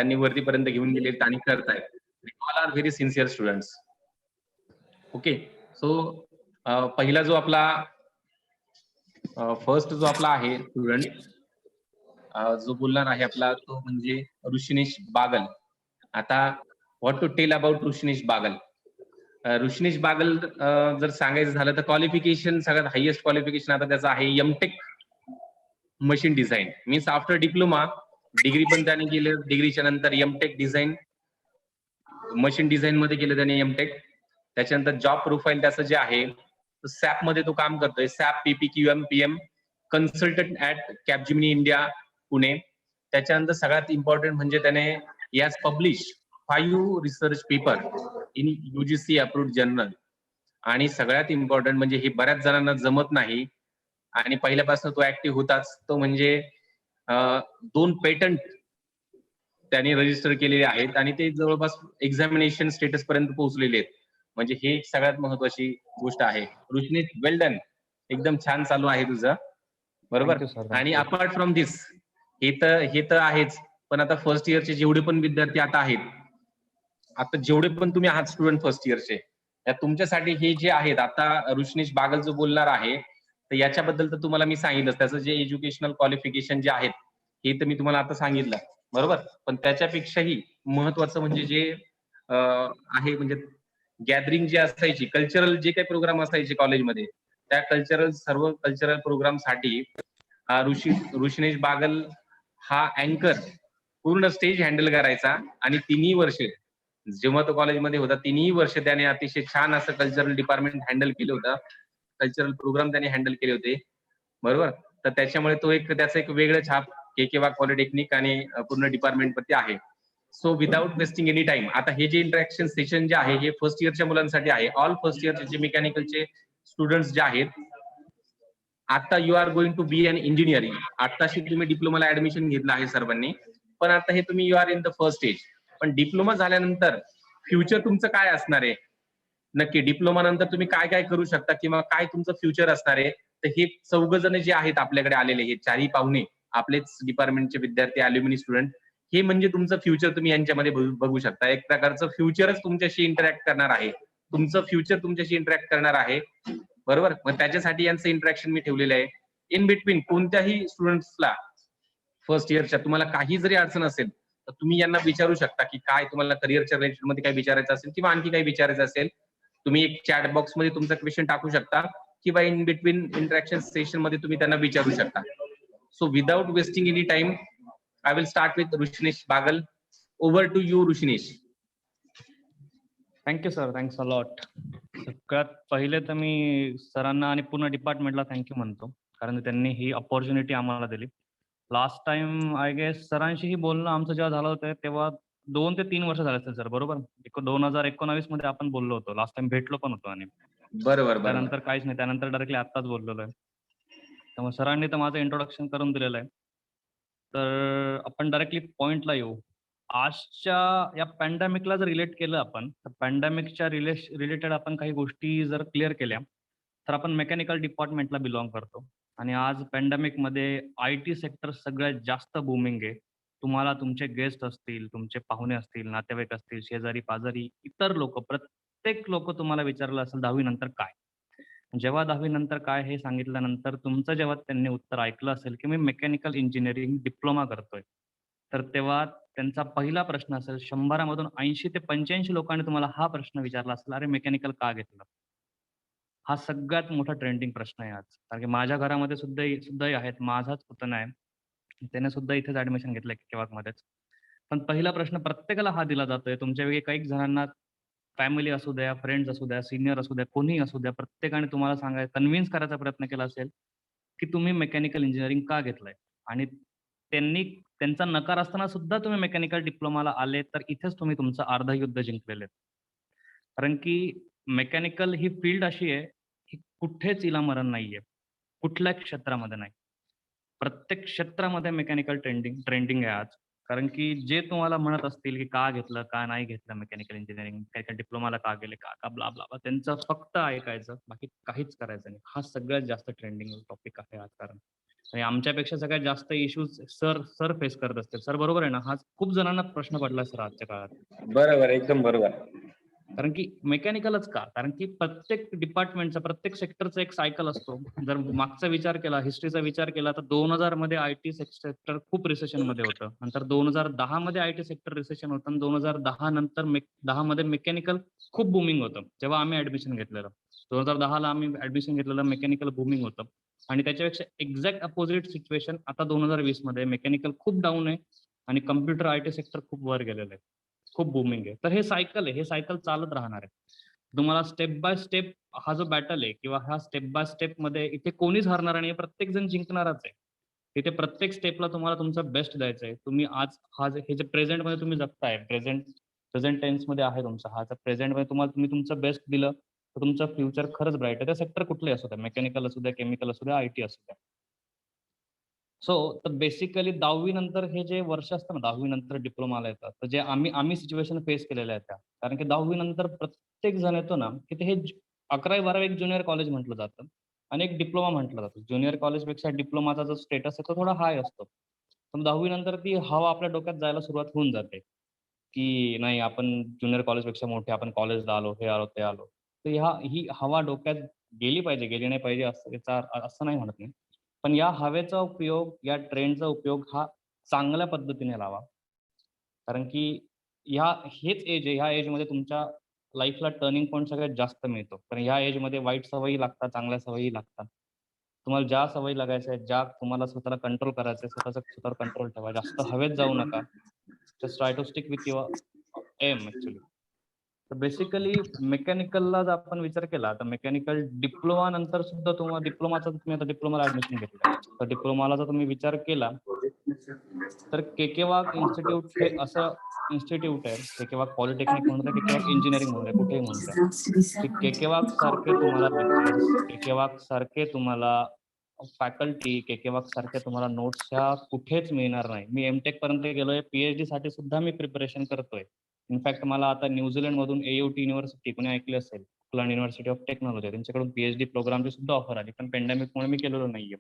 त्यांनी वरतीपर्यंत घेऊन गेलेत आणि करतायत. All are very sincere students. Okay. So पहिला जो आपला फर्स्ट जो आपला आहे स्टुडंट जो बोलणार आहे आपला तो म्हणजे ऋषिनेश बागल. आता what to tell about Rishinesh Bagal. Rishinesh Bagal जर सांगायचं झालं तर क्वालिफिकेशन सगळ्यात हायेस्ट क्वालिफिकेशन आता त्याचं आहे M Tech machine design. Means after diploma degree पण त्याने केलं, डिग्रीच्या नंतर एमटेक डिझाईन मशीन डिझाईन मध्ये केलं त्याने एमटेक. त्याच्यानंतर जॉब प्रोफाईल त्याचं जे आहे सॅप मध्ये तो काम करतोय. SAP PPQM PM consultant at Capgemini India Pune. त्याच्यानंतर सगळ्यात इम्पॉर्टंट म्हणजे त्याने has publish 5 research paper in UGC approved journal. आणि सगळ्यात इम्पॉर्टंट म्हणजे हे बऱ्याच जणांना जमत नाही आणि पहिल्यापासून तो ऍक्टिव्ह होताच, तो म्हणजे 2 पेटंट त्यांनी रजिस्टर केलेले आहेत आणि ते जवळपास एक्झामिनेशन स्टेटस पर्यंत पोहोचलेले आहेत. म्हणजे हे एक सगळ्यात महत्वाची गोष्ट आहे. ऋषिनेश वेल डन, एकदम छान चालू आहे तुझं, बरोबर. आणि अपार्ट फ्रॉम दिस हे तर आहेच, पण आता फर्स्ट इयरचे जेवढे पण विद्यार्थी आता आहेत, आता जेवढे पण तुम्ही आहात स्टुडंट फर्स्ट इयरचे, या तुमच्यासाठी हे जे आहेत आता ऋषिनेश बागल जो बोलणार आहे तर याच्याबद्दल तर तुम्हाला मी सांगितलं, त्याचं जे एज्युकेशनल क्वालिफिकेशन जे आहेत हे तर मी तुम्हाला आता सांगितलं, बरोबर. पण त्याच्यापेक्षाही महत्वाचं म्हणजे जे आहे म्हणजे गॅदरिंग जी असायची, कल्चरल जे काही प्रोग्राम असायचे कॉलेजमध्ये, त्या सर्व कल्चरल प्रोग्राम साठी ऋषिनेश बागल हा अँकर पूर्ण स्टेज हँडल करायचा. आणि 3 वर्ष जेव्हा तो कॉलेजमध्ये होता 3 वर्ष त्याने अतिशय छान असं कल्चरल डिपार्टमेंट हँडल केलं होतं, कल्चरल प्रोग्राम त्याने हँडल केले होते, बरोबर. तर त्याच्यामुळे तो त्याचं एक वेगळं छाप KK वाघ पॉलिटेक्निक आणि पूर्ण डिपार्टमेंट वरती आहे. So without wasting any time, आता हे जे इंटरॅक्शन सेशन जे आहे हे फर्स्ट इयरच्या मुलांसाठी आहे. ऑल फर्स्ट इयरचे जे मेकॅनिकलचे स्टुडंट्स जे आहेत, आता you are going to be an engineering. आताशी तुम्ही डिप्लोमाला ऍडमिशन घेतलं आहे सर्वांनी, पण आता हे तुम्ही you are in the first stage. पण डिप्लोमा झाल्यानंतर फ्युचर तुमचं काय असणार आहे, नक्की डिप्लोमा नंतर तुम्ही काय काय करू शकता किंवा काय तुमचं फ्युचर असणार आहे, तर हे 4 जण जे आहेत आपल्याकडे आलेले, हे 4ही पाहुणे आपलेच डिपार्टमेंटचे विद्यार्थी, अल्युमिनी स्टुडंट, हे म्हणजे तुमचं फ्युचर तुम्ही यांच्यामध्ये बघू शकता. एक प्रकारचं फ्युचरच तुमच्याशी इंटरॅक्ट करणार आहे, तुमचं फ्युचर तुमच्याशी इंटरॅक्ट करणार आहे, बरोबर. मग त्याच्यासाठी यांचं इंटरॅक्शन मी ठेवलेलं आहे. इन बिटवीन कोणत्याही स्टुडंट्सला फर्स्ट इयरच्या तुम्हाला काही जरी अडचण असेल तर तुम्ही यांना विचारू शकता की काय तुम्हाला करिअरच्या रिलेटेड मध्ये काय विचारायचं असेल किंवा आणखी काही विचारायचं असेल, तुम्ही एक चॅट बॉक्स मध्ये तुमचा क्वेश्चन टाकू शकता किंवा इन बिटवीन इंटरॅक्शन सेशन मध्ये तुम्ही त्यांना विचारू शकता. So without wasting any time I will start with Rishinesh Bagal. Over to you Rishinesh. Thank you sir, thanks a lot. सगळ्यात पहिले तर मी सरांना आणि पूर्ण डिपार्टमेंटला थँक्यू म्हणतो, कारण त्यांनी ही अपॉर्च्युनिटी आम्हाला दिली. लास्ट टाइम आय गेस सरांशीही बोलणं आमचं जेव्हा झालं होतं तेव्हा 2 ते 3 वर्ष झाले असतील सर, बरोबर. 2019 मध्ये आपण बोललो होतो, लास्ट टाइम भेटलो पण होतो. आणि बरोबर. त्यानंतर काहीच नाही, त्यानंतर डायरेक्टली आत्ताच बोललेलो आहे. त्यामुळे सरांनी तर माझं इंट्रोडक्शन करून दिलेलं आहे. तर आपण डायरेक्टली पॉइंटला येऊ. आजच्या या पॅन्डेमिकला जर रिलेट केलं आपण, तर पॅन्डेमिकच्या रिलेटेड आपण काही गोष्टी जर क्लिअर केल्या तर आपण मेकॅनिकल डिपार्टमेंटला बिलॉंग करतो. आणि आज पॅन्डेमिकमध्ये IT सेक्टर सगळ्यात जास्त बूमिंग आहे. तुम्हाला तुमचे गेस्ट असतील, तुमचे पाहुणे असतील, नातेवाईक असतील, शेजारी पाजारी, इतर लोक, प्रत्येक लोक तुम्हाला विचारलं असेल 10वी नंतर काय. जेव्हा 10वी नंतर काय हे सांगितल्यानंतर तुमचं जेव्हा त्यांनी उत्तर ऐकलं असेल की मी मेकॅनिकल इंजिनिअरिंग डिप्लोमा करतोय, तर तेव्हा त्यांचा पहिला प्रश्न असेल, 100 मधून 80 ते 85 लोकांनी तुम्हाला हा प्रश्न विचारला असेल, अरे मेकॅनिकल का घेतलं. हा सगळ्यात मोठा ट्रेंडिंग प्रश्न आहे आज. कारण की माझ्या घरामध्ये सुद्धा आहेत. माझाच पुतणा आहे, त्याने सुद्धा इथेच ऍडमिशन घेतलंय केवाकमध्येच. पण पहिला प्रश्न प्रत्येकाला हा दिला जातोय. तुमच्यापैकी काही जणांना फॅमिली असू द्या, फ्रेंड्स असू द्या, सिनियर असू द्या, कोणीही असू द्या, प्रत्येकाने तुम्हाला कन्व्हिन्स करायचा प्रयत्न केला असेल की तुम्ही मेकॅनिकल इंजिनिअरिंग का घेतलंय. आणि त्यांचा नकार असताना सुद्धा तुम्ही मेकॅनिकल डिप्लोमाला आले, तर इथेच तुम्ही तुमचं अर्ध युद्ध जिंकलेले. कारण की मेकॅनिकल ही फील्ड अशी आहे की कुठेच हिला मरण नाहीये, कुठल्याच क्षेत्रामध्ये नाही. प्रत्येक क्षेत्रामध्ये मेकॅनिकल ट्रेंडिंग आहे आज. कारण की जे तुम्हाला म्हणत असतील की का घेतलं, का नाही घेतलं मेकॅनिकल इंजिनिअरिंग, काय काय डिप्लोमाला का गेले, का ब्ला ब्ला ब्ला, त्यांचं फक्त ऐकायचं, बाकी काहीच करायचं नाही. हा सगळ्यात जास्त ट्रेंडिंग टॉपिक आहे राजकारण. आणि आमच्यापेक्षा सगळ्यात जास्त इश्यूज सर सर फेस करत असतील. सर बरोबर आहे ना? हा खूप जणांना प्रश्न पडला सर आजच्या काळात. बरोबर, एकदम बरोबर. कारण की मेकॅनिकलच का? कारण की प्रत्येक डिपार्टमेंटचा, प्रत्येक सेक्टरचा एक सायकल असतो. जर मागचा विचार केला, हिस्ट्रीचा विचार केला, तर 2000 मध्ये आयटी सेक्टर खूप रिसेशनमध्ये होतं. नंतर 2010 मध्ये आयटी सेक्टर रिसेशन होतं आणि 2010 नंतर 10 मध्ये मेकॅनिकल खूप बूमिंग होतं. जेव्हा आम्ही ॲडमिशन घेतलेलं. 2010 ला आम्ही ॲडमिशन घेतलेलं मेकॅनिकल बूमिंग होतं. आणि त्याच्यापेक्षा एक्झॅक्ट अपोझिट सिच्युएशन आता 2020 मध्ये मेकॅनिकल खूप डाऊन आहे आणि कॉम्प्युटर आयटी सेक्टर खूप वर गेलेलं आहे. खूप बूमिंग आहे. तर हे सायकल आहे. हे सायकल चालत राहणार आहे. तुम्हाला स्टेप बाय स्टेप हा जो बॅटल आहे किंवा हा स्टेप बाय स्टेपमध्ये इथे कोणीच हारणार नाही. प्रत्येक जण जिंकणारच आहे. इथे प्रत्येक स्टेपला तुम्हाला तुमचा बेस्ट द्यायचा आहे. तुम्ही आज हे जे प्रेझेंटमध्ये तुम्ही जगताय, प्रेझेंट टेन्समध्ये आहे तुमचा हा. तर प्रेझेंटमध्ये तुम्ही तुमचं बेस्ट दिलं, तर तुमचं फ्युचर खरंच ब्राईट आहे. त्या सेक्टर कुठलंही असू द्या, मेकॅनिकल असू द्या, केमिकल असू द्या, आयटी असू द्या. सो तर बेसिकली 10वी नंतर हे जे वर्ष असतं ना, 10वी नंतर डिप्लोमाला येतात. तर जे आम्ही सिच्युएशन फेस केलेल्या आहेत त्या. कारण की 10वी नंतर प्रत्येक जण येतो ना, की ते हे 11वी-12वी एक ज्युनियर कॉलेज म्हटलं जातं आणि एक डिप्लोमा म्हटलं जातं. ज्युनियर कॉलेजपेक्षा डिप्लोमाचा जो स्टेटस आहे तो थोडा हाय असतो. पण 10वी नंतर ती हवा आपल्या डोक्यात जायला सुरुवात होऊन जाते, की नाही आपण ज्युनियर कॉलेजपेक्षा मोठे, आपण कॉलेजला आलो, हे आलो, ते आलो. तर ही हवा डोक्यात गेली पाहिजे, गेली नाही पाहिजे असं असं नाही म्हणत मी. पण या हवेचा उपयोग, या ट्रेंडचा उपयोग हा चांगल्या पद्धतीने लावा. कारण की हेच एज आहे. ह्या एजमध्ये तुमच्या लाईफला टर्निंग पॉइंट सगळ्यात जास्त मिळतो. कारण ह्या एजमध्ये वाईट सवयी लागतात, चांगल्या सवयी लागतात. तुम्हाला ज्या सवयी लागायच्या आहेत, ज्या तुम्हाला स्वतःला कंट्रोल करायचं आहे, स्वतःवर कंट्रोल ठेवा. जास्त हवेत जाऊ नका. Just try to stick with your aim actually. तर बेसिकली मेकॅनिकलला जर आपण विचार केला, तर मेकॅनिकल डिप्लोमा नंतर सुद्धा डिप्लोमाचा तुम्ही आता डिप्लोमाला ॲडमिशन घेतलंय. तर डिप्लोमाला जर तुम्ही विचार केला, तर के वाघ इन्स्टिट्यूट हे असं इन्स्टिट्यूट आहे, के वाघ पॉलिटेक्निक म्हणू द्या, के वाघ इंजिनिअरिंग म्हणू द्या, कुठेही म्हणू द्या, की के वाघ सारखे तुम्हाला लेक्चर्स, के वाघ सारखे तुम्हाला फॅकल्टी, के वाघ सारख्या तुम्हाला नोट्स ह्या कुठेच मिळणार नाही. मी एमटेक पर्यंत गेलोय, पीएचडी साठी सुद्धा मी प्रिपरेशन करतोय. इनफॅक्ट मला आता न्यूझीलंडमधून एयूटी युनिव्हर्सिटी, कोणी ऐकली असेल, ऑकलंड युनिव्हर्सिटी ऑफ टेक्नॉलॉजी, त्यांच्याकडून पीएचडी प्रोग्रामची सुद्धा ऑफर आली, पण पॅन्डेमिकमुळे मी केलेलो नाहीये.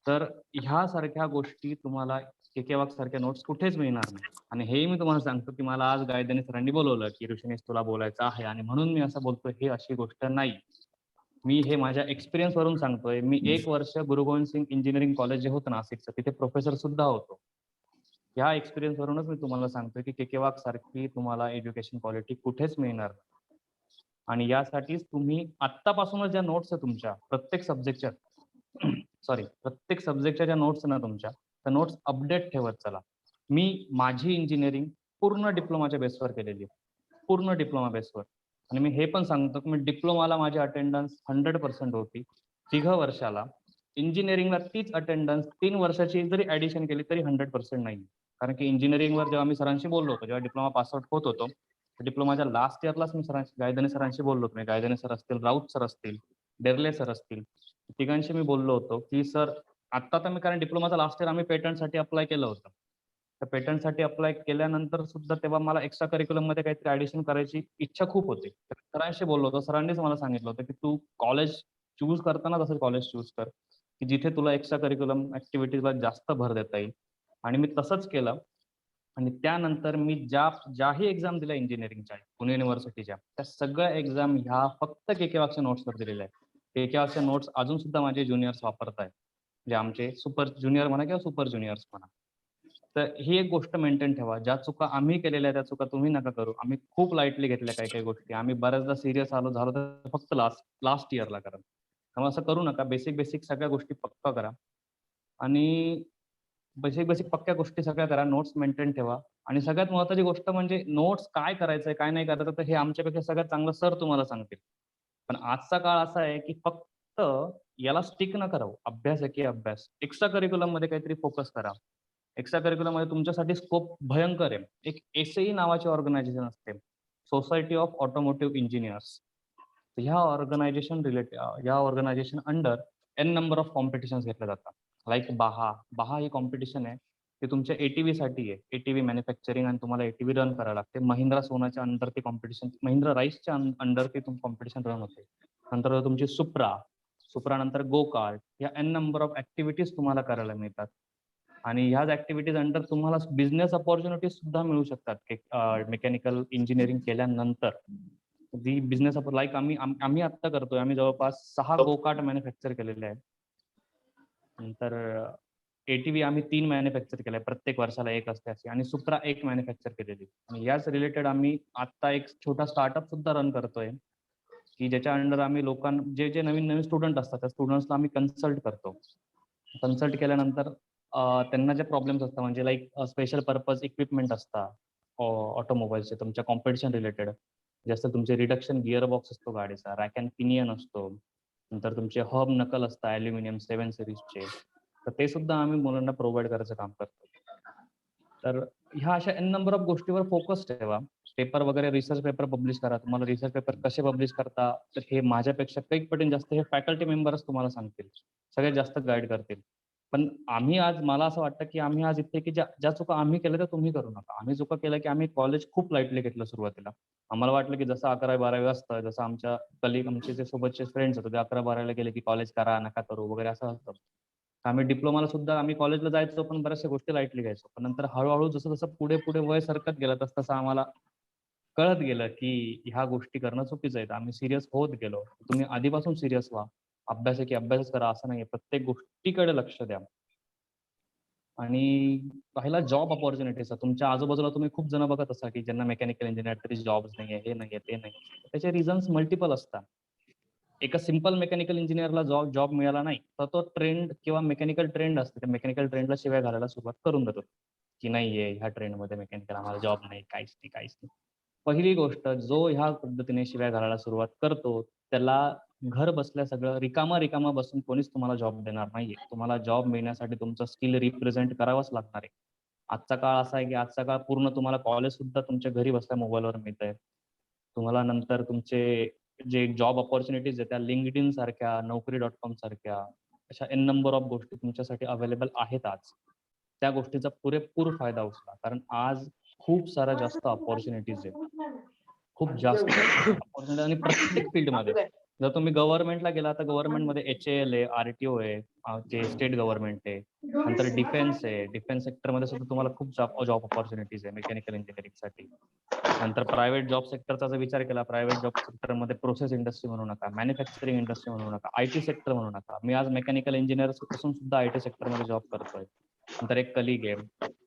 तर ह्यासारख्या गोष्टी तुम्हाला के वाघ सारख्या नोट्स कुठेच मिळणार नाही. आणि हेही मी तुम्हाला सांगतो, की मला आज गायधनी सरांनी बोलवलं, की ऋषिनेश तुला बोलायचं आहे आणि म्हणून मी असं बोलतोय, हे अशी गोष्ट नाही. मी हे माझ्या एक्सपिरियन्स वरून सांगतोय. मी 1 वर्ष गुरु गोविंद सिंग इंजिनिअरिंग कॉलेज जे होतं नाशिकचं, तिथे प्रोफेसर सुद्धा होतो. ह्या एक्सपिरियन्स वरूनच मी तुम्हाला सांगतोय, की के वाघ सारखी तुम्हाला एज्युकेशन क्वालिटी कुठेच मिळणार नाही. आणि यासाठीच तुम्ही आत्तापासूनच ज्या नोट्स आहेत तुमच्या प्रत्येक सब्जेक्टच्या प्रत्येक सब्जेक्टच्या ज्या नोट्स ना तुमच्या, त्या नोट्स अपडेट ठेवत चला. मी माझी इंजिनिअरिंग पूर्ण डिप्लोमाच्या बेसवर केलेली आहे. पूर्ण डिप्लोमा बेसवर. आणि मी हे पण सांगतो, की मी डिप्लोमाला माझी अटेंडन्स 100% होती. 3 वर्षाला. इंजिनिअरिंगला तीच अटेंडन्स 3 वर्षाची जरी ॲडिशन केली तरी 100% नाही. कारण की इंजिनिअरिंगवर जेव्हा मी सरांशी बोललो होतो, जेव्हा डिप्लोमा पास आउट होत होतो, डिप्लोमाच्या लास्ट इयरलाच मी गायधनी सरांशी बोललो होतो. गायधनी सर असतील, राऊत सर असतील, डेर्ले सर असतील, तिघांशी मी बोललो होतो, की सर आता तर मी, कारण डिप्लोमाचा लास्ट इयर आम्ही पेटंटसाठी अप्लाय केलं होतं. तर पेटंटसाठी अप्लाय केल्यानंतर सुद्धा तेव्हा मला एक्स्ट्रा करिक्युलममध्ये काहीतरी ॲडिशन करायची इच्छा खूप होती. तर सरांशी बोललो होतो. सरांनीच मला सांगितलं होतं, की तू कॉलेज चूज करताना तसं कॉलेज चूज कर, की जिथे तुला एक्स्ट्रा करिक्युलम ॲक्टिव्हिटीजला जास्त भर देता येईल. आणि मी तसंच केलं. आणि त्यानंतर मी ज्याही एक्झाम दिल्या इंजिनिअरिंगच्या, पुणे युनिव्हर्सिटीच्या, त्या सगळ्या एक्झाम ह्या फक्त के वाघच्या नोट्सवर दिलेल्या आहेत. के वाघच्या नोट्स अजून सुद्धा माझे ज्युनियर्स वापरतायत. जे आमचे सुपर ज्युनियर म्हणा किंवा सुपर ज्युनियर्स म्हणा. तर ही एक गोष्ट मेंटेन ठेवा. ज्या चुका आम्ही केलेल्या त्या चुका तुम्ही नका करू. आम्ही खूप लाईटली घेतल्या काही गोष्टी. आम्ही बऱ्याचदा सीरियस झालो तर फक्त लास्ट इयरला करा. त्यामुळे असं करू नका. बेसिक सगळ्या गोष्टी पक्का करा. आणि बेसिक पक्क्या गोष्टी सगळ्या करा. नोट्स मेंटेन ठेवा. आणि सगळ्यात महत्त्वाची गोष्ट म्हणजे नोट्स काय करायचंय, काय नाही करायचं, तर हे आमच्यापेक्षा सगळ्यात चांगलं सर तुम्हाला सांगतील. पण आजचा काळ असा आहे, की फक्त याला स्टिक न करावं. अभ्यास आहे की अभ्यास. एक्स्ट्रा करिक्युलममध्ये काहीतरी फोकस करा. एक्स्ट्रा करिक्युलममध्ये तुमच्यासाठी स्कोप भयंकर आहे. एक एसई नावाची ऑर्गनायझेशन असते. Society of automotive engineers. ह्या organization under an number of competitions घेतल्या जातात. लाईक बाहा ही कॉम्पिटिशन आहे. ते तुमच्या एटीव्ही साठी आहे. एटीव्ही मॅन्युफॅक्चरिंग आणि तुम्हाला एटीव्ही रन करावं लागते. महिंद्रा सोनाच्या अंडर ते कॉम्पिटिशन, महिंद्रा राईसच्या अंडर ते कॉम्पिटिशन रन होते. नंतर तुमची सुप्रा नंतर गो कार्ट, या एन नंबर ऑफ ऍक्टिव्हिटीज तुम्हाला करायला मिळतात. आणि ह्याच ऍक्टिव्हिटीज अंडर तुम्हाला बिझनेस अपॉर्च्युनिटीज सुद्धा मिळू शकतात मेकॅनिकल इंजिनिअरिंग केल्यानंतर. जी बिझनेस लाईक आम्ही आता करतोय, आम्ही जवळपास 6 गो कार्ट मॅन्युफॅक्चर केलेले आहेत. नंतर एटीव्ही आम्ही 3 मॅन्युफॅक्चर केलाय, प्रत्येक वर्षाला एक असते अशी, आणि सुप्रा 1 मॅन्युफॅक्चर केलेली. आणि याच रिलेटेड आम्ही आता एक छोटा स्टार्टअप सुद्धा रन करतोय, की ज्याच्या अंडर आम्ही जे नवीन स्टुडंट असतात त्या स्टुडंट्सला आम्ही कन्सल्ट करतो. कन्सल्ट केल्यानंतर त्यांना जे प्रॉब्लेम्स असतात, म्हणजे लाईक स्पेशल पर्पज इक्विपमेंट असतात ऑटोमोबाईलचे तुमच्या कॉम्पिटिशन रिलेटेड, जसं तुमचे रिडक्शन गिअर बॉक्स असतो गाडीचा, रॅक अँड पिनियन असतो, नंतर तुमचे हब नकल असतात ॲल्युमिनियम 7 सिरीजचे, तर ते सुद्धा आम्ही मुलांना प्रोव्हाइड करायचं काम करतो. तर ह्या अशा एन नंबर ऑफ गोष्टीवर फोकस ठेवा. पेपर वगैरे, रिसर्च पेपर पब्लिश करा. तुम्हाला रिसर्च पेपर कसे पब्लिश करता, तर हे माझ्यापेक्षा कैक पटीने जास्त हे फॅकल्टी मेंबरच तुम्हाला सांगतील, सगळ्यात जास्त गाईड करतील. पण मला असं वाटतं की आम्ही आज इथे की ज्या चुका आम्ही केल्या त्या तुम्ही करू नका. आम्ही चुका केल्या की आम्ही कॉलेज खूप लाईटली घेतलं सुरुवातीला. आम्हाला वाटलं की जसं 11वी-12वी असतं, जसं आमच्या आमचे जे सोबतचे फ्रेंड्स होते ते 11वी-12वीला गेले की कॉलेज करा, नका करू वगैरे असं असतं. आम्ही डिप्लोमाला सुद्धा आम्ही कॉलेजला जायचो, पण बऱ्याचशा गोष्टी लाईटली घ्यायचो. पण नंतर हळूहळू जसं पुढे वय सरकत गेलं तसं आम्हाला कळत गेलं की ह्या गोष्टी करणं चुकीचं आहे. आम्ही सिरियस होत गेलो. तुम्ही आधीपासून सिरियस व्हा. अभ्यास आहे की अभ्यासच करा असं नाहीये. प्रत्येक गोष्टीकडे लक्ष द्या. आणि पहिला जॉब अपॉर्च्युनिटीज, तुमच्या आजूबाजूला तुम्ही खूप जण बघत असाल की ज्यांना मेकॅनिकल इंजिनियर तरी जॉब्स नाहीये, हे नाहीये, ते नाही. त्याचे रिझन्स मल्टिपल असतात. एका सिंपल मेकॅनिकल इंजिनियरला जॉब मिळाला नाही, तर तो ट्रेंड किंवा मेकॅनिकल ट्रेंड असते, त्या मेकॅनिकल ट्रेंडला शिवाय घालायला सुरुवात करून देतो, की नाहीये ह्या ट्रेंडमध्ये मेकॅनिकल, आम्हाला जॉब नाही, काहीच नाही. पहिली गोष्ट, जो ह्या पद्धतीने शिवाय घालायला सुरुवात करतो त्याला घर बसल्या सगळं रिकामा बसून कोणीच तुम्हाला जॉब देणार नाहीये. तुम्हाला जॉब मिळण्यासाठी तुमचं स्किल रिप्रेझेंट करावंच लागणार आहे. आजचा काळ असा आहे की आजचा काळ पूर्ण तुम्हाला कॉलेज सुद्धा तुमच्या घरी बसल्या मोबाईलवर मिळतंय. तुम्हाला नंतर तुमचे जे जॉब अपॉर्च्युनिटीज आहेत त्या लिंक्डइन सारख्या, Naukri.com सारख्या अशा एन नंबर ऑफ गोष्टी तुमच्यासाठी अवेलेबल आहेत आज. त्या गोष्टीचा पुरेपूर फायदा उचला, कारण आज खूप साऱ्या जास्त अपॉर्च्युनिटीज आहेत. खूप जास्त अपॉर्च्युनिटी, आणि प्रत्येक फील्डमध्ये. जर तुम्ही गव्हर्नमेंटला गेला तर गव्हर्नमेंटमध्ये HAL आहे, RTO आहे, जे स्टेट गव्हर्नमेंट आहे. नंतर डिफेन्स आहे. डिफेन्स सेक्टरमध्ये सुद्धा तुम्हाला खूप जॉब अपॉर्च्युनिटीज आहे मेकॅनिकल इंजिनिअरिंगसाठी. नंतर प्रायव्हेट जॉब सेक्टरचा जर विचार केला, प्रायव्हेट जॉब सेक्टरमध्ये प्रोसेस इंडस्ट्री म्हणू नका, मॅन्युफॅक्चरिंग इंडस्ट्री म्हणू नका, IT सेक्टर म्हणू नका. मी आज मेकॅनिकल इंजिनियर असून सुद्धा IT सेक्टरमध्ये जॉब करतोय. नंतर एक कलिग आहे,